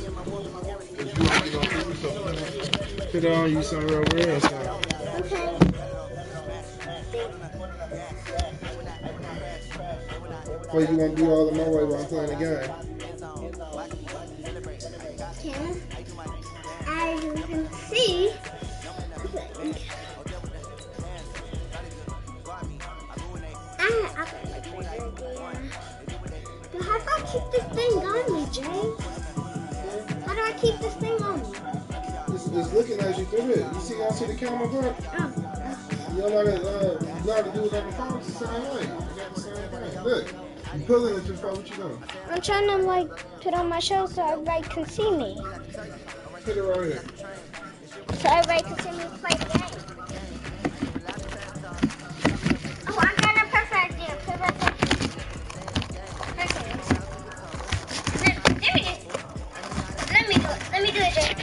If you want to do something, put it on you somewhere over here or something. Okay. What you gonna do all in my way while I'm playing the game? Okay. As you can see, how do I keep this thing on me, James? How do I keep this thing on me? It's looking at you through it. You see the camera part? You don't know how to do it on the phone. It's the same way. You got the same thing. Look, you pulling it too far. What you doing? I'm trying to put on my show so everybody can see me. Put it right here. So everybody can see me play the game. Oh, I got a perfect idea. Let me do it, JP.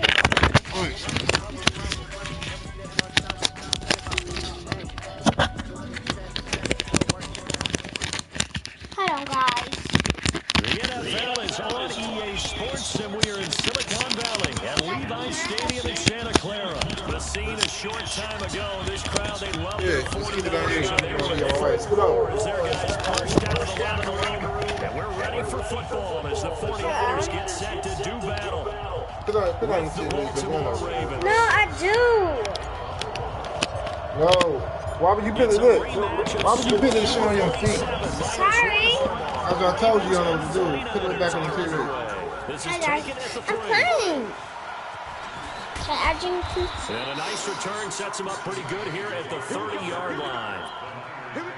Hold on, guys. The NFL is on EA Sports, and we are in Silicon Valley at Levi's Stadium in Santa Clara. The scene a short time ago. This crowd, they love their 49ers, and they were in front row as their guys pushed out of the locker room. And we're ready for football as the 49ers get set to do battle. Put on The Baltimore Ravens. No, I do. No. Why would you put it look? Why would you put this shit on your feet? Sorry. As I told you, you don't know what to do. Put it back on the TV. Hi guys. I'm playing. And a nice return sets him up pretty good here at the 30-yard line. Here we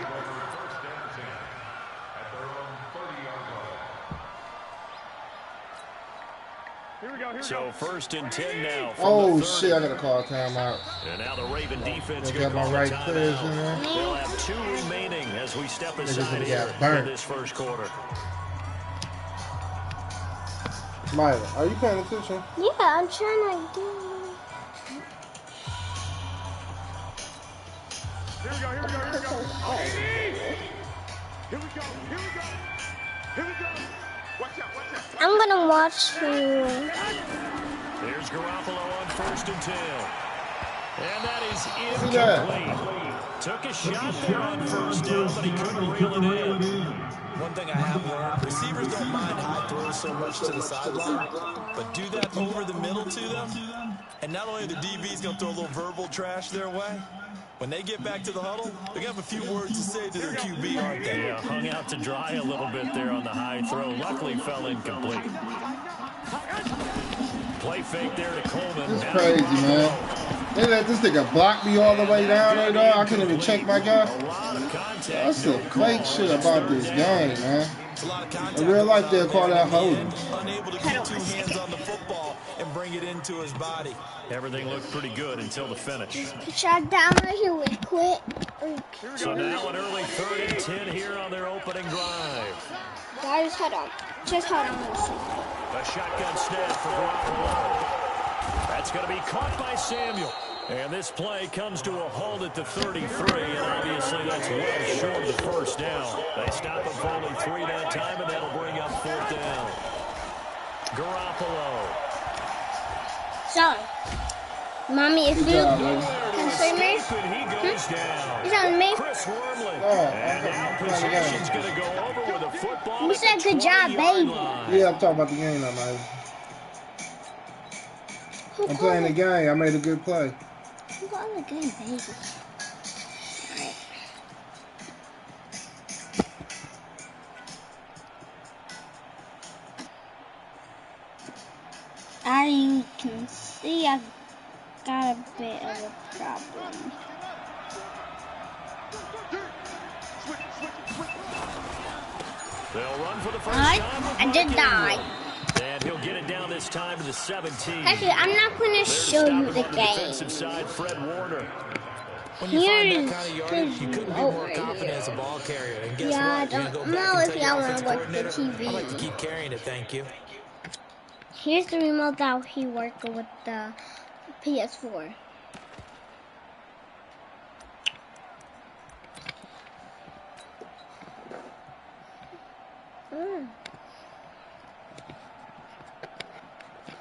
go. So first and 10 now. Oh shit! I gotta call a timeout. And now the Raven defense They got my right players in there. They'll have 2 remaining as we step aside here in this first quarter. Myla, are you paying attention? Yeah, I'm trying to do. Here we go. Watch out. I'm gonna watch you. There's Garoppolo on first and 10. And that is incomplete. Took a shot there on first down, but he couldn't reel it in. One thing I have learned, receivers don't mind high throws so much to the sideline, but do that over the middle to them, and not only the DB's going to throw a little verbal trash their way, when they get back to the huddle, they're going to have a few words to say to their QB, aren't they? Yeah, hung out to dry a little bit there on the high throw. Luckily fell incomplete. Play fake there to Coleman. This is crazy, man. They let this nigga block me all the way down there, dog. I couldn't even check my guy. That's the fake shit about this game, man. In real life, they'll call that holding. Unable to get 2 hands on the football and bring it into his body. Everything looked pretty good until the finish. Shot down right here with quit. So now an early 3rd and 10 here on their opening drive. Guys, hold on. Just hold on a second. A shotgun snap for Garoppolo. That's going to be caught by Samuel. And this play comes to a halt at the 33, and obviously that's well short of the first down. They stop him for only 3 that time, and that'll bring up 4th down. Garoppolo. So, Mommy, if you can see me, you telling me? Chris Wormley. And now possession's going to go over with a football. You said good job, baby. Yeah, I'm talking about the game now, man. I'm playing the game. I made a good play. Who called the game, baby? Alright. As you can see, I've got a bit of a problem. They'll run for the first time. I did die. And he'll get it down this time to the 17. Actually, I'm not going to show you the game. Defensive side, Fred Warner. When you find that kind of yardage, you couldn't be more confident as a ball carrier. And guess what? I don't know if y'all want to watch the TV. I'd like to keep carrying it, thank you. Here's the remote that he worked with the PS4.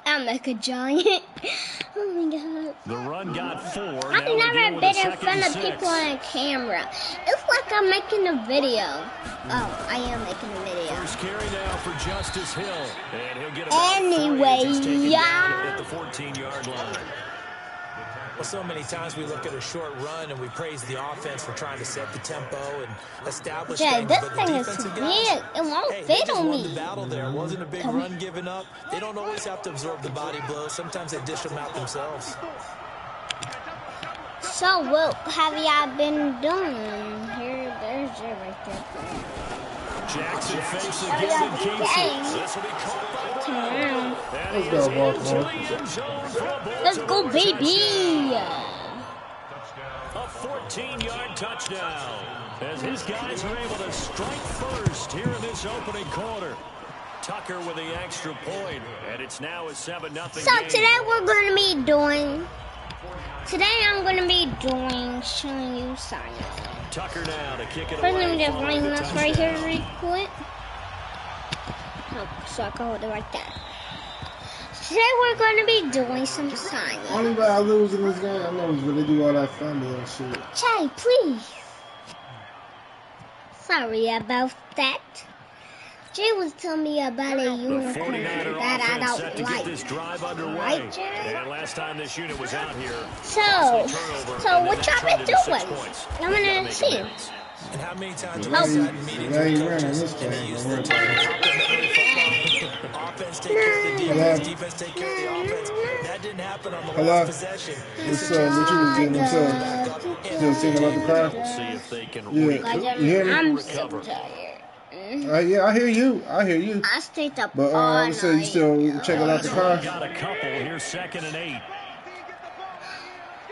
I'm like a giant. Oh my god. The run got 4. I've never been in front of people on a camera. It's like I'm making a video. Oh, I am making a video. First carry now for Justice Hill. And he'll get anyway, yeah. At the 14-yard line. Well, so many times we look at a short run and we praise the offense for trying to set the tempo and establish things. This but thing is big. It won't fit on me. The battle there. It wasn't a big run given up. They don't always have to absorb the body blows. Sometimes they dish them out themselves. So what have y'all been doing? There's it right there. Jackson fakes again and keeps it. This will be caught by Brown. Let's go, Baltimore. Let's go, baby. A 14-yard touchdown. As his guys are able to strike first here in this opening quarter. Tucker with the extra point. And it's now a 7-0 game. So today we're going to be doing... Today I'm going to be showing you science. Tucker now to kick it First, away. let me just bring this right here real quick. Oh, so I can hold it right there. Today we're going to be doing some science. Only way I lose in this game, I know, is when they do all that family and shit. Jay, please. Sorry about that. Jay was telling me about a unicorn 49er that I offense set don't to like. get this drive underway. Right, Jay? And last time this unit was out here, So what y'all been doing? I'm gonna see. And how many times They have we sat in meetings with ain't coaches running this and they thing. use Don't the worry term about it. complementary football? Offense take care of the defense, defense take care of the offense. That didn't happen on the Hello? last possession. What's up? What you was getting into? Still thinking about the car? see if they can Yeah. You hear me? I'm so tired. Yeah, I hear you. I hear you. I stayed up But all so you night. still checking out the car? got a couple. Here's 2nd and 8.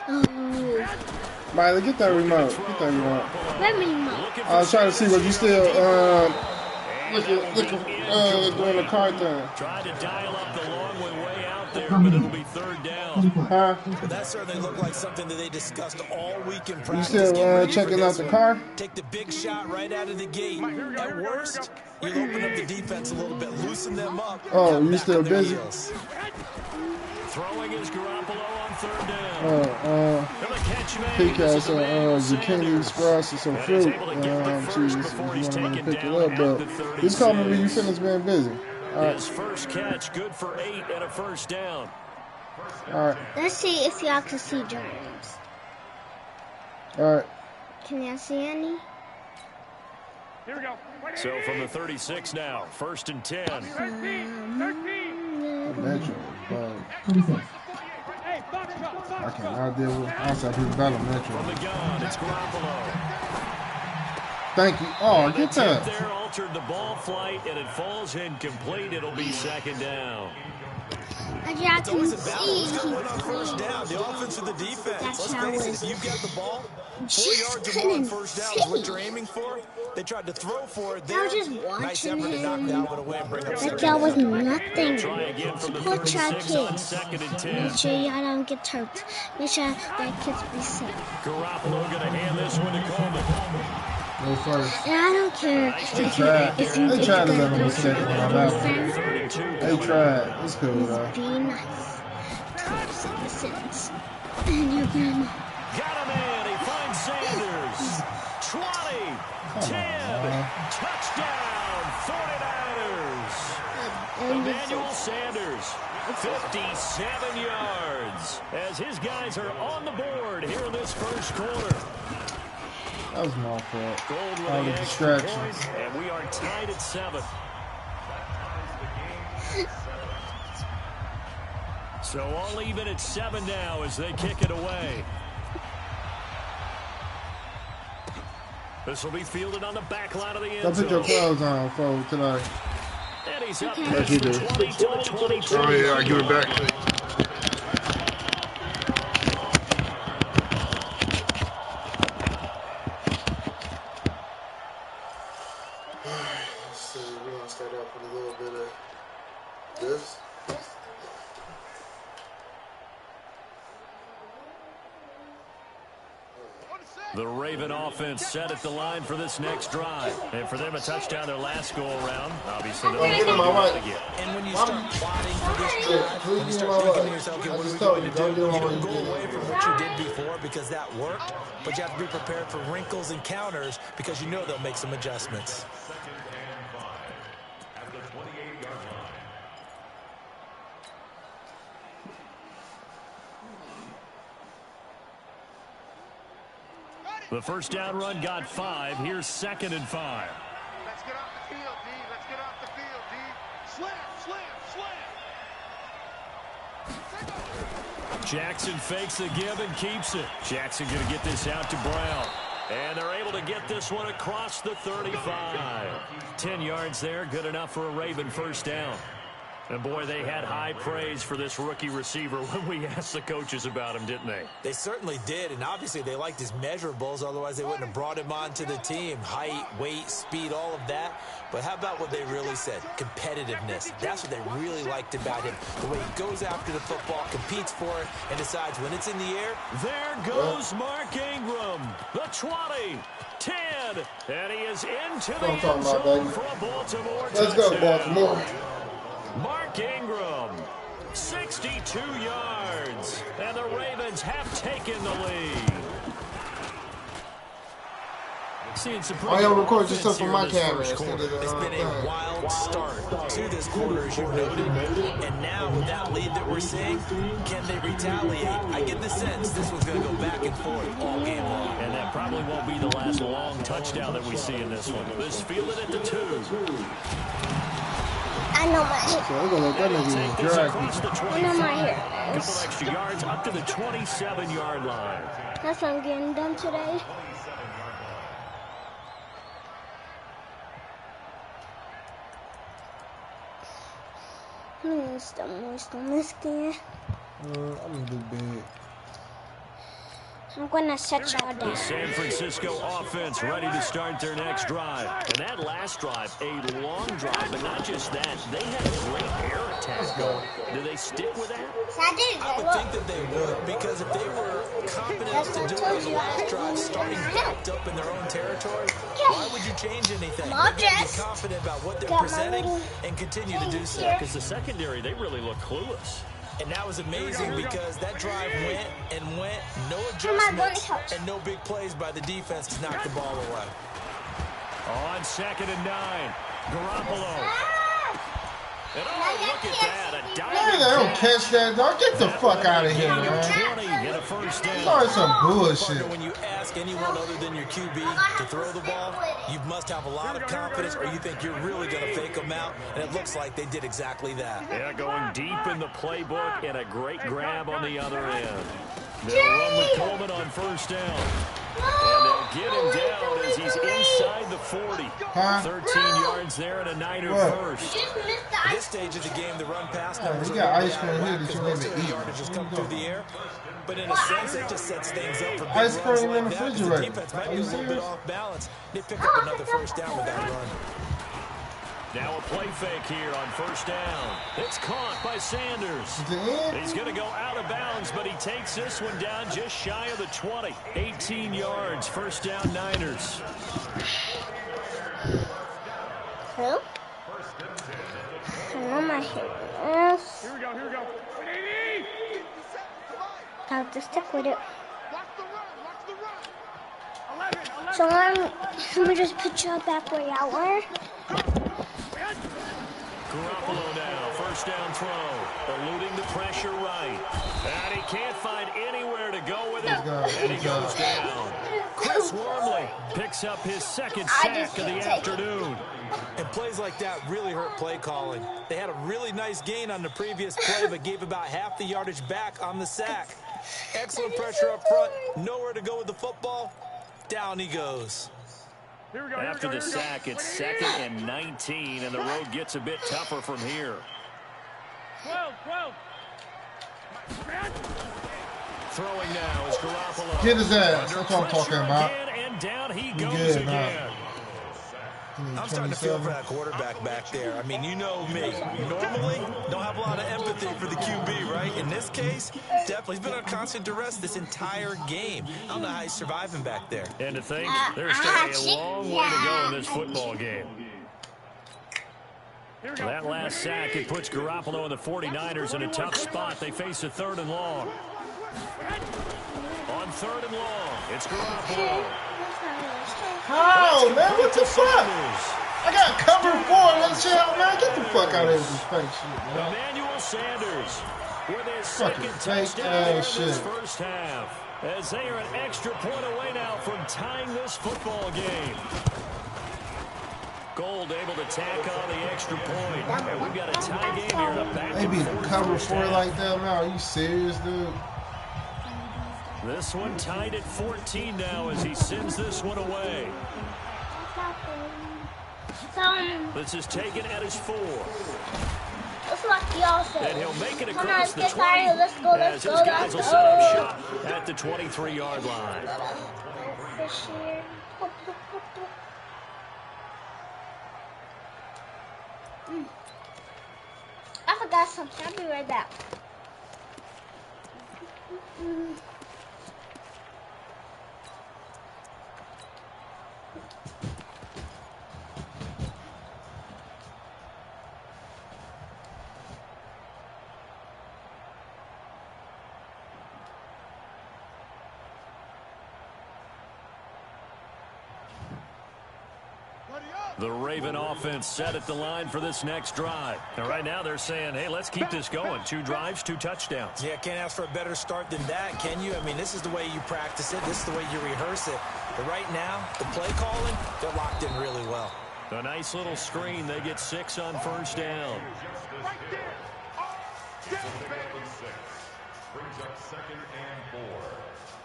Oh, Miley, get that remote. Get that remote. let me know. I was trying to see was you still doing the car thing. Tried to dial up the long way out there, but it'll be 3rd down. Huh? Well, that certainly looked like something that they discussed all week in practice. You still checking out the car? Take the big shot right out of the gate. At worst, you'll open up the defense a little bit, loosen them up. Oh, you still busy? Throwing is Garoppolo on 3rd down. PCAS zucchini sprouts and some fruit. Cheese if you want to pick it up, but just call me when you finish being busy. All right. His first catch, good for 8 and a 1st down. All right. Let's see if y'all can see James. All right. Can y'all see any? Here we go. So from the 36 now, 1st and 10. 13. Metro. I cannot deal with outside people battle Metro. From the gun, it's Garoppolo. Thank you. Oh, And get the tip that. there altered the ball flight, and it falls incomplete. It'll be 2nd down. As y'all It's can always a battle. see, Who's going to win on 1st down? The offense or the defense? That's Let's how face it it, is. if you've got the ball, 4 Just yards or more on couldn't 1st down is what see. you're aiming for. They tried to throw for it I there. was just Nice watching effort to knock him. that one away and bring up Like 2nd y'all was down. nothing. Try again from the Support y'all 36 on kids. 2nd and 10. Make sure y'all don't get hurt. Make sure that kids be safe. Garoppolo going to hand this one to Coleman. Go first. And I don't care if you They tried to got make a mistake on my mouth. They tried. It's cool though. be nice. 12 cents. And your grandma. Got him in. He finds Sanders. 20, 10, touchdown, 49ers. Emmanuel Sanders, 57 yards, as his guys are on the board here in this first quarter. That was my fault. Gold with All the the extra point, distractions. and we are tied at 7. So all even at 7 now as they kick it away. This will be fielded on the back line of the end Don't put your zone. clothes on for today. And he's up Yes, you do. 20 to the 22. Oh yeah, I give it back to you. So we're gonna start off with a little bit of this. The Raven offense set at the line for this next drive. And for them, a touchdown their last go-around. Obviously, they'll Get him my way. again. And when you start plotting for this drive, when you start thinking to yourself, okay, what are we going to do? You don't go away from what you did before because that worked, but you have to be prepared for wrinkles and counters because you know they'll make some adjustments. The first down run got 5. Here's 2nd and 5. Let's get off the field, D. Let's get off the field, D. Slam, slam, slam. Jackson fakes the give and keeps it. Jackson going to get this out to Brown. And they're able to get this one across the 35. 10 yards there, good enough for a Raven first down. And, boy, they had high praise for this rookie receiver when we asked the coaches about him, didn't they? They certainly did, and obviously they liked his measurables, otherwise they wouldn't have brought him onto the team. Height, weight, speed, all of that. But how about what they really said? Competitiveness. That's what they really liked about him. The way he goes after the football, competes for it, and decides when it's in the air. There goes Mark Ingram, the 20, 10, and he is into the end zone for a Baltimore touchdown. Let's go, Baltimore. Mark Ingram, 62 yards, and the Ravens have taken the lead. Oh, y'all record your stuff on my camera instead of It's been a wild start to this quarter, as you noted. And now with that lead that we're seeing, can they retaliate? I get the sense this one's going to go back and forth all game long. And that probably won't be the last long touchdown that we see in this one. This fielded at the 2. I know my hit. So I'm gonna let that nigga drag me. I know my hit. A couple extra yards up to the 27-yard line. That's what I'm getting done today. Está moist on this game. I'm a bit big. I'm gonna set y'all down. The San Francisco offense ready to start their next drive. And that last drive, a long drive, but not just that. They had a great air attack going. Do they stick with that? I would think that they would, because if they were confident to do it on the last drive, starting backed up in their own territory, why would you change anything? They're going to be confident about what they're presenting and continue to do so. Because the secondary, they really look clueless. And that was amazing because that drive went and went, no adjustments and no big plays by the defense to knock the ball away. On 2nd and 9, Garoppolo. And oh, look at that, a diving. They don't catch that, dog. Get the fuck out of here, man. 20 and a first down. Sorry, some bullshit. When you ask anyone other than your QB to throw the ball, you must have a lot of confidence or you think you're really going to fake them out, and it looks like they did exactly that. Yeah, going deep in the playbook and a great grab on the other end. They'll run with Coleman on first down. And they'll get him down as he's inside the 40. 13 yards there and a Niner first. At this stage of the game, the run pass numbers you got ice cream here that you most never of the eat. yardage has come through the air. But in a sense, it just sets things up for big Ice runs cream in like the that, 'cause the refrigerator. defense might Are be a you little bit serious? off balance. They pick up another first down with that run. Now a play fake here on first down. It's caught by Sanders. He's going to go out of bounds, but he takes this one down just shy of the 20. 18 yards, first down Niners. Who? I know my hit. Yes. Here we go. I have to stick with it. Watch the run. 11. So let me just put y'all back where y'all were. Garoppolo now, first down throw, eluding the pressure right. And he can't find anywhere to go with it, and he goes down. Chris Wormley picks up his second sack of the afternoon. And plays like that really hurt play calling. They had a really nice gain on the previous play, but gave about half the yardage back on the sack. Excellent pressure up front, nowhere to go with the football. Down he goes. After the sack, it's 2nd and 19, and the road gets a bit tougher from here. 12. Throwing now is Garoppolo. Get his ass. That's what I'm talking about. And down he goes again. I'm starting to feel for that quarterback back there. I mean, you know me. Normally, don't have a lot of empathy for the QB, right? In this case, definitely. He's been under constant duress this entire game. I don't know how he's surviving back there. And to think, there's still a long way to go in this football game. That last sack, it puts Garoppolo and the 49ers in a tough spot. They face a 3rd and long. On 3rd and long, it's Garoppolo. Oh, man, what the fuck? I got cover 4. Let's shit out, man. Get the fuck out of here with this fake shit, man. Emmanuel Sanders with his Fucking second fake touchdown in ass this shit. first half. As they are an extra point away now from tying this football game. Gold able to tack on the extra point. And we've got a tie game here in a back They be cover 4 like that, man. Are you serious, dude? This one tied at 14 now as he sends this one away. This is taken at his 4. It's like y'all said. And he'll make it Come on, across the get 20. tired. Let's go. As his guys will set up shop at the 23-yard line. I forgot something. I'll be right back. The Raven offense set at the line for this next drive. And right now they're saying, hey, let's keep this going. 2 drives, 2 touchdowns. Yeah, can't ask for a better start than that, can you? I mean, this is the way you practice it. This is the way you rehearse it. But right now, the play calling, they're locked in really well. A nice little screen. They get 6 on first down. Brings up 2nd and 4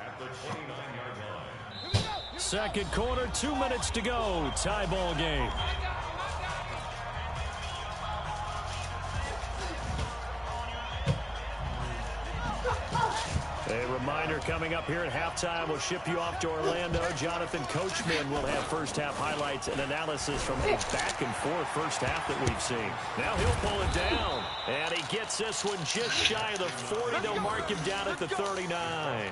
at the 29-yard line. Second quarter, 2 minutes to go. Tie ball game. A reminder coming up here at halftime. We'll ship you off to Orlando. Jonathan Coachman will have first-half highlights and analysis from a back-and-forth first half that we've seen. Now he'll pull it down. And he gets this one just shy of the 40. They'll mark him down at the 39.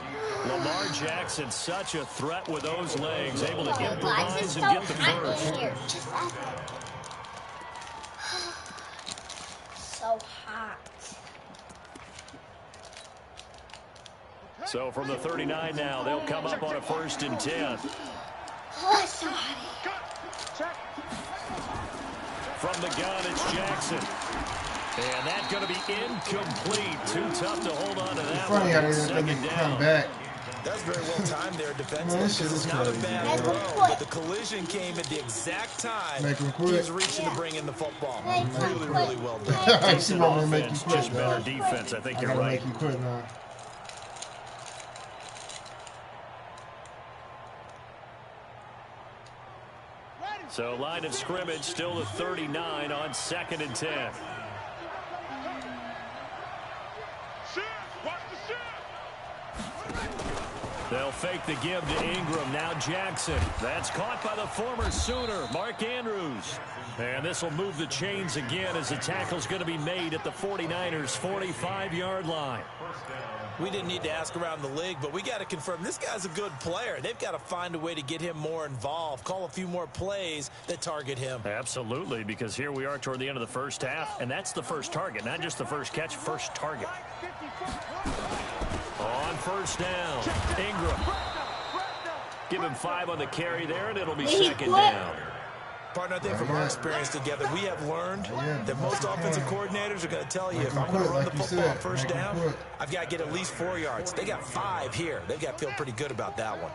Lamar Jackson, such a threat with those legs. Able to improvise and get the first. So hot. So from the 39 now, they'll come up on a 1st and 10. From the gun, it's Jackson. And that's going to be incomplete. Too tough to hold on to that one. Second down. That's very well timed there defensively. It's not a bad throw, but the collision came at the exact time he was reaching to bring in the football. Really, really well done. Decent offense, just better defense. I think you're right. So line of scrimmage still the 39 on 2nd and 10. They'll fake the give to Ingram. Now Jackson. That's caught by the former Sooner, Mark Andrews. And this will move the chains again as the tackle's going to be made at the 49ers' 45-yard line. We didn't need to ask around the league, but we got to confirm this guy's a good player. They've got to find a way to get him more involved, call a few more plays that target him. Absolutely, because here we are toward the end of the first half, and that's the first target, not just the first catch, first target. On first down, Ingram. Give him 5 on the carry there, and it'll be 2nd down. Partner, I think from our experience together, we have learned that most offensive coordinators are going to tell you, if I'm going to run the football on first down, I've got to get at least 4 yards. They got 5 here. They've got to feel pretty good about that one.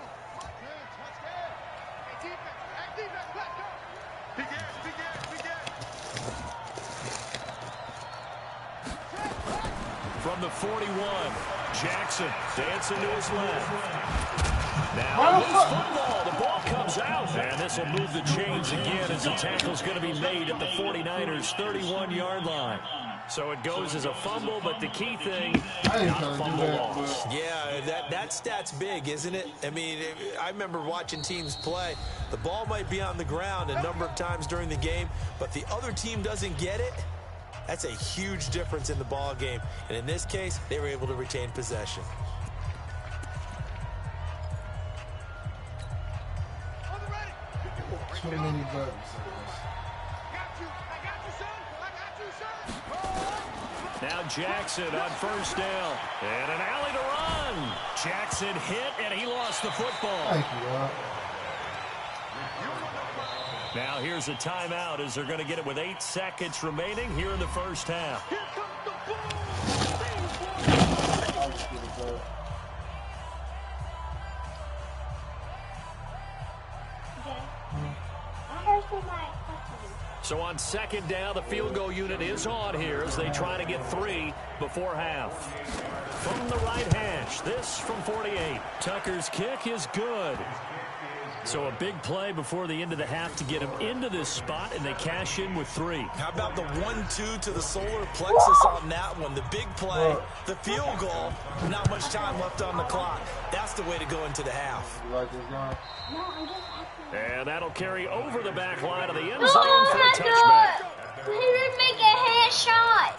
From the 41, Jackson dancing to his left. Now, loose football. The ball comes out. And this will move the chains again as the tackle's going to be made at the 49ers' 31-yard line. So it goes as a fumble, but the key thing, not a fumble loss. Yeah, that stat's big, isn't it? I mean, I remember watching teams play. The ball might be on the ground a number of times during the game, but the other team doesn't get it. That's a huge difference in the ball game. And in this case, they were able to retain possession. Too many buttons. Now Jackson on first down. And an alley to run. Jackson hit, and he lost the football. Thank you, Rob. Now here's a timeout as they're going to get it with 8 seconds remaining here in the first half. So on 2nd down, the field goal unit is on here as they try to get 3 before half. From the right hash, this from 48. Tucker's kick is good. So a big play before the end of the half to get him into this spot, and they cash in with 3. How about the 1-2 to the solar plexus on that one? The big play, the field goal, not much time left on the clock. That's the way to go into the half. And that'll carry over the back line of the end zone for a touchback. He didn't make a headshot.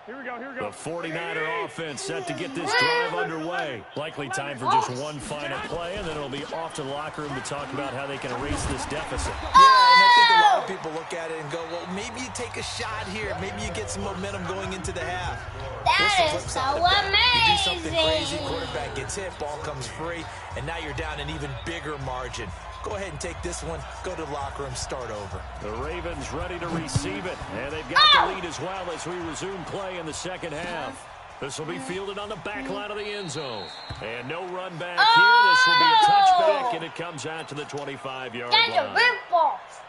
Here we go. The 49er offense set to get this drive underway. Likely time for just one final play, and then it'll be off to the locker room to talk about how they can erase this deficit. Yeah, and I think a lot of people look at it and go, well, maybe you take a shot here. Maybe you get some momentum going into the half. That is so amazing. You do something crazy, quarterback gets hit, ball comes free, and now you're down an even bigger margin. go ahead and take this one, go to the locker room, start over. The Ravens ready to receive it, and they've got the lead as well as we resume play in the second half. This will be fielded on the back line of the end zone. And no run back here. This will be a touchback, and it comes out to the 25-yard line. That's a rip-off.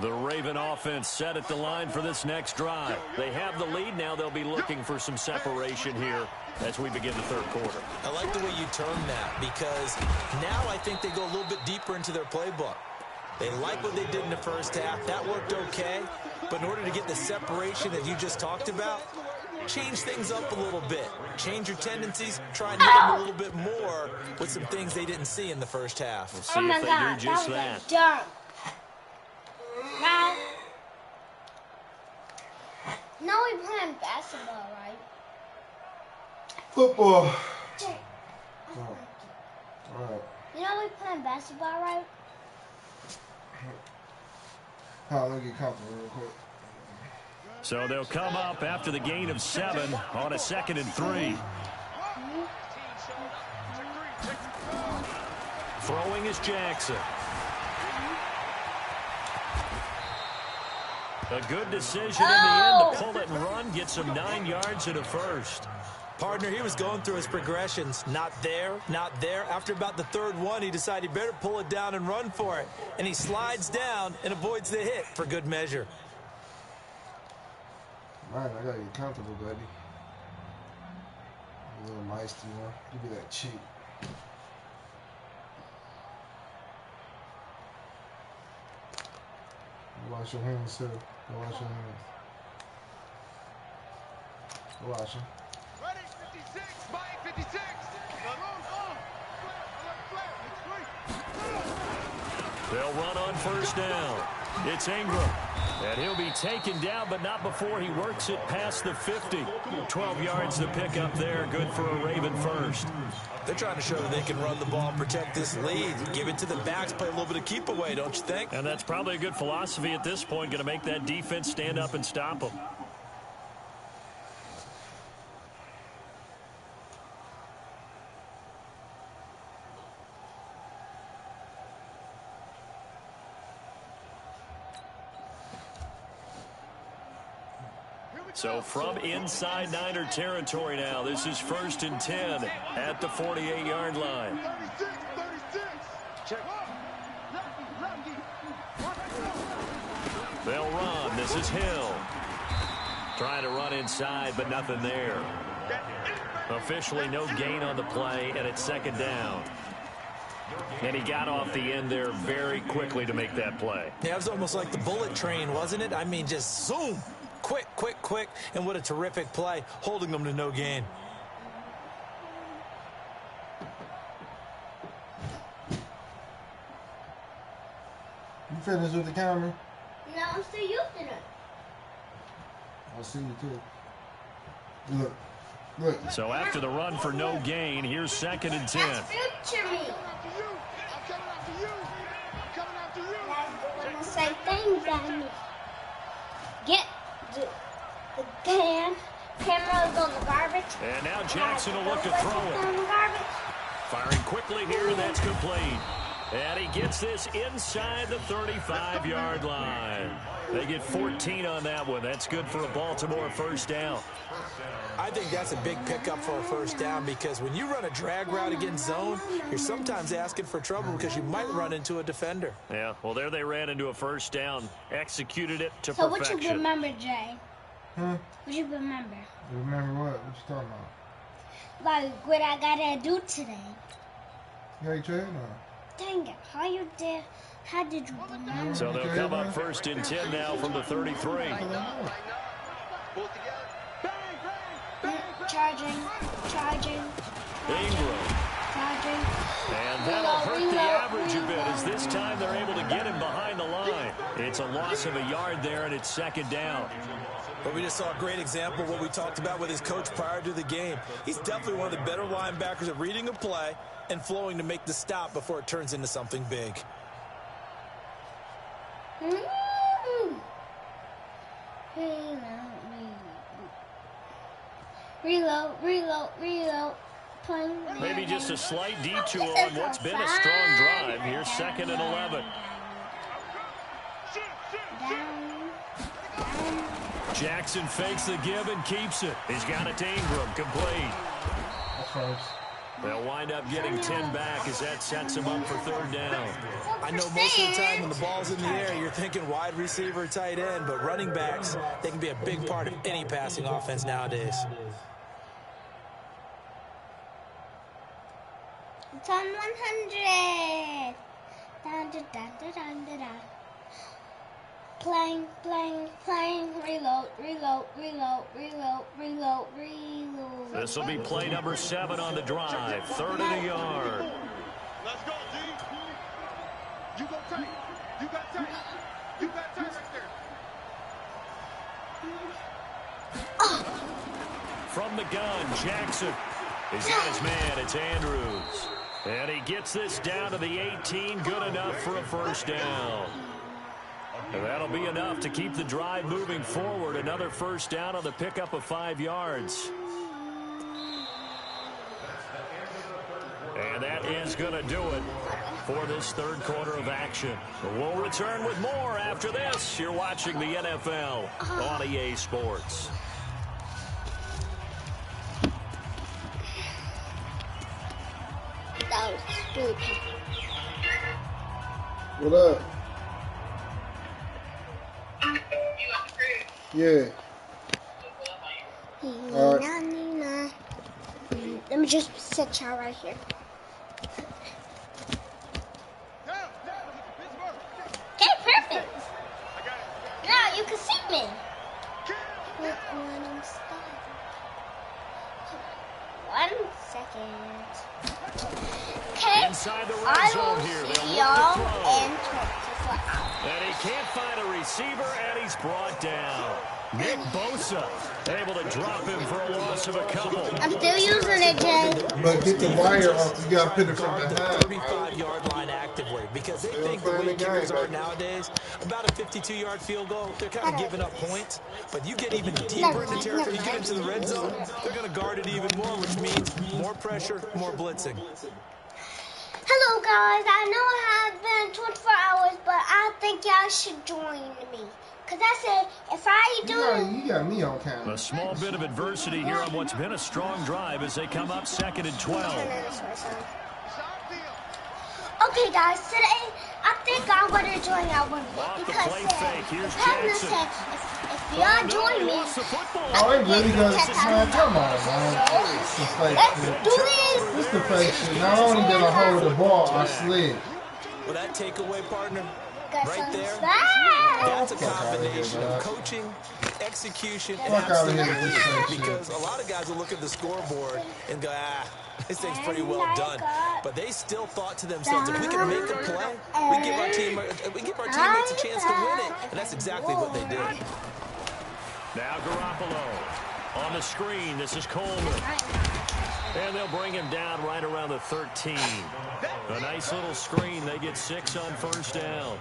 The Raven offense set at the line for this next drive. They have the lead. Now they'll be looking for some separation here as we begin the third quarter. I like the way you term that because now I think they go a little bit deeper into their playbook. They like what they did in the first half. That worked okay. But in order to get the separation that you just talked about, change things up a little bit. Change your tendencies. Try and hit them a little bit more with some things they didn't see in the first half. We'll see if they do just that. Now we're playing basketball, right? Football. All right. You know we're playing basketball, right? Let me get comfortable real quick. So they'll come up after the gain of 7 on a 2nd and 3. Throwing is Jackson. A good decision in the end to pull it and run, get some 9 yards and a first. Partner, he was going through his progressions. Not there, not there. After about the third one, he decided he better pull it down and run for it. And he slides down and avoids the hit for good measure. All right, I got to get comfortable, baby. A little nice, you know. Give me that cheek. Wash your hands, sir. Wash your hands. Wash them. Ready, 56, Mike, 56. They'll run on first down. It's Ingram. And he'll be taken down, but not before he works it past the 50. 12 yards to pick up there. Good for a Raven first. They're trying to show that they can run the ball and protect this lead. Give it to the backs, play a little bit of keep away, don't you think? And that's probably a good philosophy at this point. Going to make that defense stand up and stop them. So from inside Niner territory now, this is 1st and 10 at the 48-yard line. 36. Check. They'll run. This is Hill. Trying to run inside, but nothing there. Officially no gain on the play, and it's 2nd down. And he got off the end there very quickly to make that play. Yeah, it was almost like the bullet train, wasn't it? I mean, just zoom. Quick, and what a terrific play, holding them to no gain. You finished with the camera? No, I'm still using it. I'll see you too. Look. So after the run for no gain, here's 2nd and 10. That's future me. I'm coming after you. That's doing the same thing that me. Get the camera's on the garbage. And now Jackson will look to throw it. Firing quickly here, and that's complete. And he gets this inside the 35-yard line. They get 14 on that one. That's good for a Baltimore first down. I think that's a big pickup for a first down because when you run a drag route against zone, you're sometimes asking for trouble because you might run into a defender. Yeah, well, there they ran into a first down, executed it to perfection. perfection. So what you remember, Jay? Huh? What you remember? Remember what? What you talking about? Like what I gotta do today. You ain't trading or? Dang it, how did you remember? So they'll come up 1st and 10 now from the 33. Charging. Ingram. And that'll hurt the average a bit as this time they're able to get him behind the line. It's a loss of a yard there, and it's 2nd down. But we just saw a great example of what we talked about with his coach prior to the game. He's definitely one of the better linebackers at reading a play and flowing to make the stop before it turns into something big. Reload. Maybe just a slight detour on what's been a strong drive. Here's 2nd and 11. Jackson fakes the give and keeps it. He's got it to Ingram, complete. They'll wind up getting 10 back as that sets him up for 3rd down. I know most of the time when the ball's in the air, you're thinking wide receiver, tight end, but running backs, they can be a big part of any passing offense nowadays. It's on 100. Playing, reload. This will be play number 7 on the drive. 3rd and a yard. Let's go, D. You go tight. You got tight. You got tight right there. From the gun, Jackson. He's got his man. It's Andrews. And he gets this down to the 18. Good enough for a 1st down. And that'll be enough to keep the drive moving forward. Another 1st down on the pickup of 5 yards. And that is going to do it for this 3rd quarter of action. We'll return with more after this. You're watching the NFL on EA Sports. That was stupid. What up? Yeah. All right. Let me just set y'all right here. Okay, perfect. Now you can see me. One second. Okay, I will see y'all in 24 hours. And he can't find a receiver, and he's brought down. Nick Bosa able to drop him for a loss of a couple. I'm still using it, Jay. But get the wire off. You got to put it from behind. 35-yard line actively because they think the way kickers are nowadays, about a 52-yard field goal, they're kind of giving up points. But you get even deeper in the territory, you get into the red zone, they're going to guard it even more, which means more pressure, more blitzing. Hello, guys. I know it has been 24 hours, but I think y'all should join me. Because I said, if I do... You got me on camera. A small bit of adversity here on what's been a strong drive as they come up 2nd and 12. Okay, guys. Today, I think I'm going to join y'all with me. Because Here's Jackson. If y'all join me... Oh, it really does. Man, come on, man. Let's do this. This is the fake shit. Not only did I hold the ball, I slid. Well, that takeaway, partner, right there, That's that's a combination of coaching, execution, and absolute because a lot of guys will look at the scoreboard and go, this thing's pretty well done. But they still thought to themselves, if we can make a play, we give our teammates a chance to win it. And that's exactly what they did. Now Garoppolo on the screen. This is Coleman. And they'll bring him down right around the 13. A nice little screen. They get 6 on 1st down.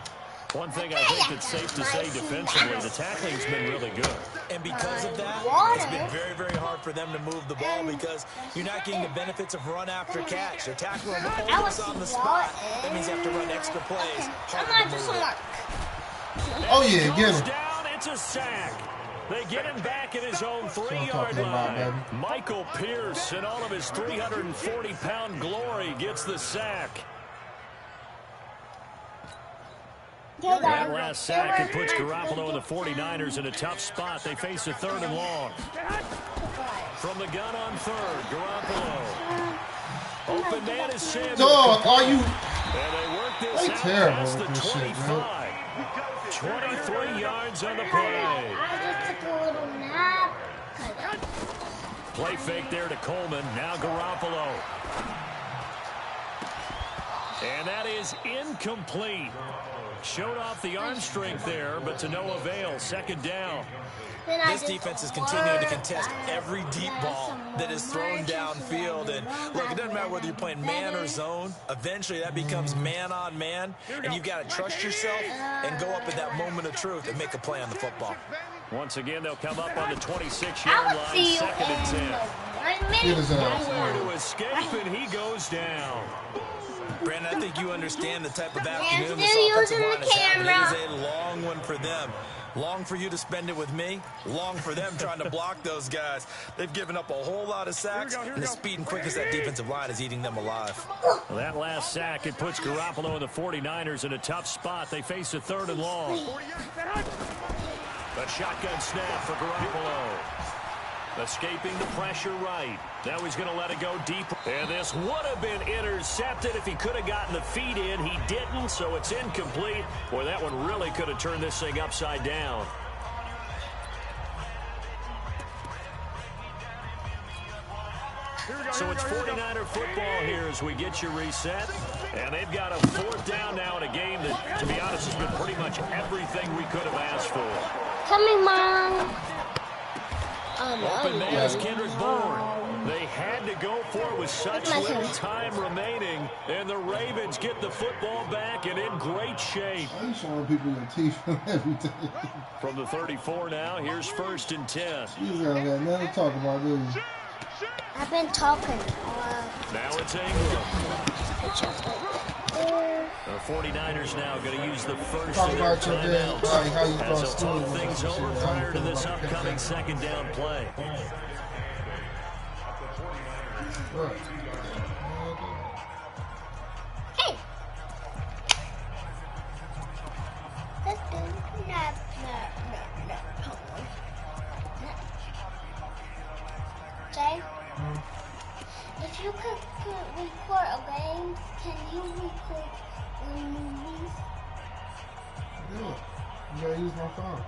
One thing I think it's safe to say defensively, the tackling's been really good. And because of that, it's been very, very hard for them to move the ball because you're not getting the benefits of run after catch. They're tackling them almost on the spot. That means you have to run extra plays. Oh, yeah, get him. Down, it's a sack. They get him back at his own 3-yard line. Michael Pierce, in all of his 340-pound glory, gets the sack. That last sack, it puts Garoppolo and the 49ers in a tough spot. They face a 3rd and long. From the gun on 3rd, Garoppolo. Open man is Samuel. Dog, are you... And they work this out past the 25. 23 yards on the play. Play fake there to Coleman. Now Garoppolo. And that is incomplete. Showed off the arm strength there, but to no avail. 2nd down. This defense is continuing to contest every deep ball that is thrown downfield. And look, it doesn't matter whether you're playing man or zone. Eventually, that becomes man on man. And you've got to trust yourself and go up at that moment of truth and make a play on the football. Once again, they'll come up on the 26-yard line, 2nd and 10. Get his ass. Nowhere to escape, and he goes down. Brandon, I think you understand the type of afternoon this still offensive using line the is having. camera. It is a long one for them. Long for you to spend it with me. Long for them trying to block those guys. They've given up a whole lot of sacks, and the speed and quickness of that defensive line is eating them alive. Well, that last sack, it puts Garoppolo and the 49ers in a tough spot. They face a 3rd and long. A shotgun snap for Garoppolo. Escaping the pressure right. Now he's going to let it go deep. And this would have been intercepted if he could have gotten the feet in. He didn't, so it's incomplete. Boy, that one really could have turned this thing upside down. So it's 49er football here as we get you reset. And they've got a 4th down now in a game that, to be honest, has been pretty much everything we could have asked for. Coming, Mom. Open man is Kendrick Bourne. They had to go for it with such little time remaining, and the Ravens get the football back and in great shape. I'm showing people your teeth every day. From the 34 now, here's 1st and 10. You got nothing to talk about, do you? I've been talking. Now it's Ingram. The 49ers now going to use the first of their timeouts as they'll talk things over prior to this upcoming 2nd down play. Hey. Jay, if you could record a game, can you record movies? Yeah, you gotta use my phone.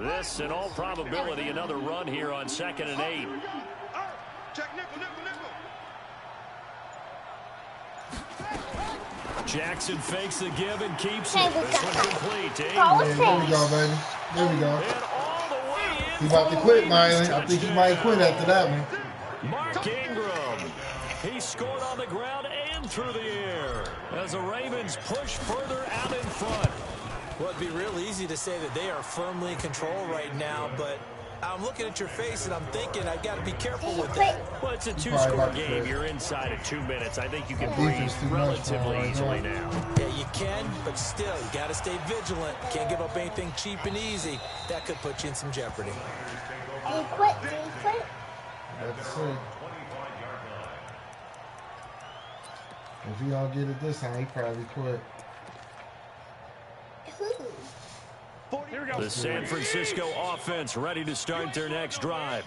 This, in all probability, another run here on 2nd and 8. Check nickel. Jackson fakes the give and keeps Hey, it. we This got one that. complete to Call Ingram. it. There we go, baby. There we go. And all the way in He about to quit, Miley. I Touchdown. think he might quit after that one. Mark Ingram. He scored on the ground and through the air as the Ravens push further out in front. Well, it'd be real easy to say that they are firmly in control right now, but I'm looking at your face and I'm thinking I've got to be careful with that. Well, it's a 2-score game. You're inside of 2 minutes. I think you can breathe relatively easily now. Yeah, you can, but still, you got to stay vigilant. Can't give up anything cheap and easy. That could put you in some jeopardy. They quit. Let's see. If he don't get it this time, he probably quit. The San Francisco offense ready to start their next drive.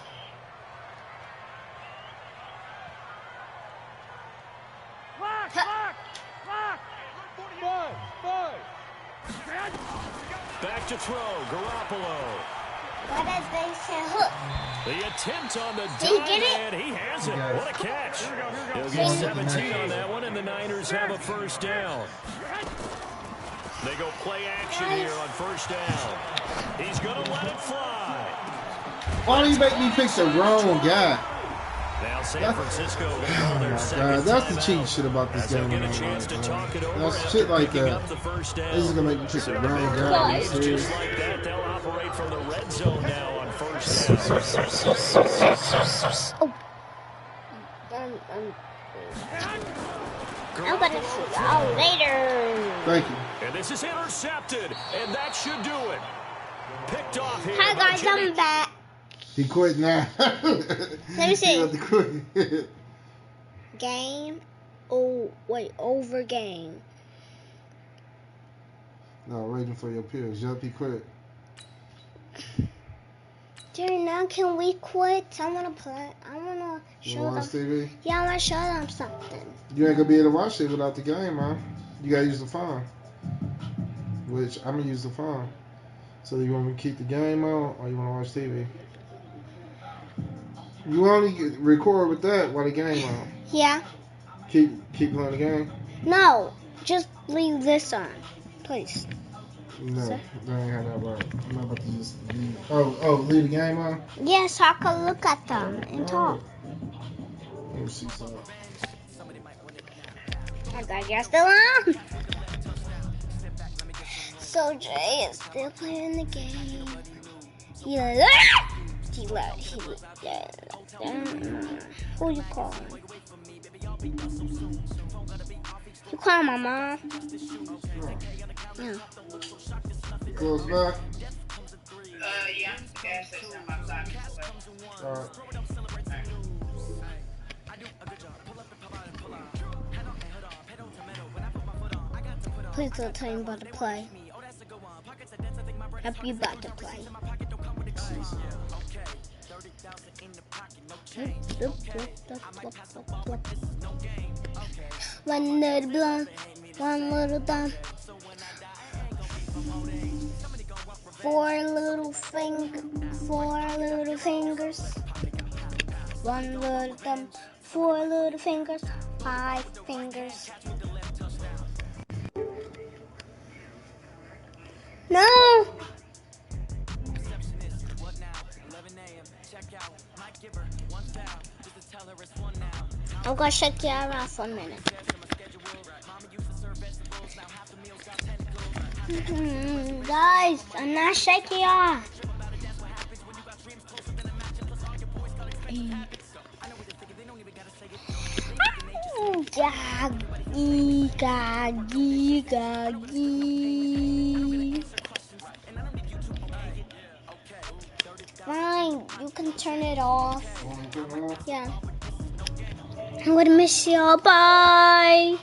Back to throw, Garoppolo. What does they say? Hook. The attempt on the Did he dime, get it? and he has it. What a catch. He'll get 17 on that one, and the Niners have a 1st down. They go play action here on 1st down. He's going to let it fly. Why do you make me pick the wrong guy? Now San Francisco going to call their second That's the timeout. cheat shit about this game. Get a chance to talk it over That's shit like picking that. up the 1st down. This is gonna make me pick the wrong guy. Just like that, they'll operate from the red zone now on 1st down. I'm gonna see y'all later. Thank you. And this is intercepted, and that should do it. Picked off here. Hi guys, I'm back. He quit now. Let me see. He had to quit. Game. Oh, wait, over game. No, waiting for your peers. Yup, he quit. Jerry, now can we quit? I wanna play. I wanna You show watch them. TV? Yeah, I wanna show them something. You ain't gonna be able to watch it without the game, man. You gotta use the phone. Which I'm gonna use the phone. So you want me to keep the game on, or you wanna watch TV? You only record with that while the game on. Yeah. Keep playing the game. No, just leave this on, please. No, that ain't how that works. I'm not about to just leave. Oh, leave the game on. Yeah, so I can look at them and talk. Let me see something. I got you still on. So Jay is still playing the game. Who you calling? You calling my mom? Yeah. Close back. Yeah. Gas station. I'm outside. Alright. Please don't tell me about to play. Hope you about to play. One little blunt, one little bump. Four little fingers. One little thumb, four little fingers, 5 fingers. No! I'm gonna shake you around for a minute. Guys, I'm not shaking you off. Fine, you can turn it off. Yeah. I'm gonna miss y'all. Bye.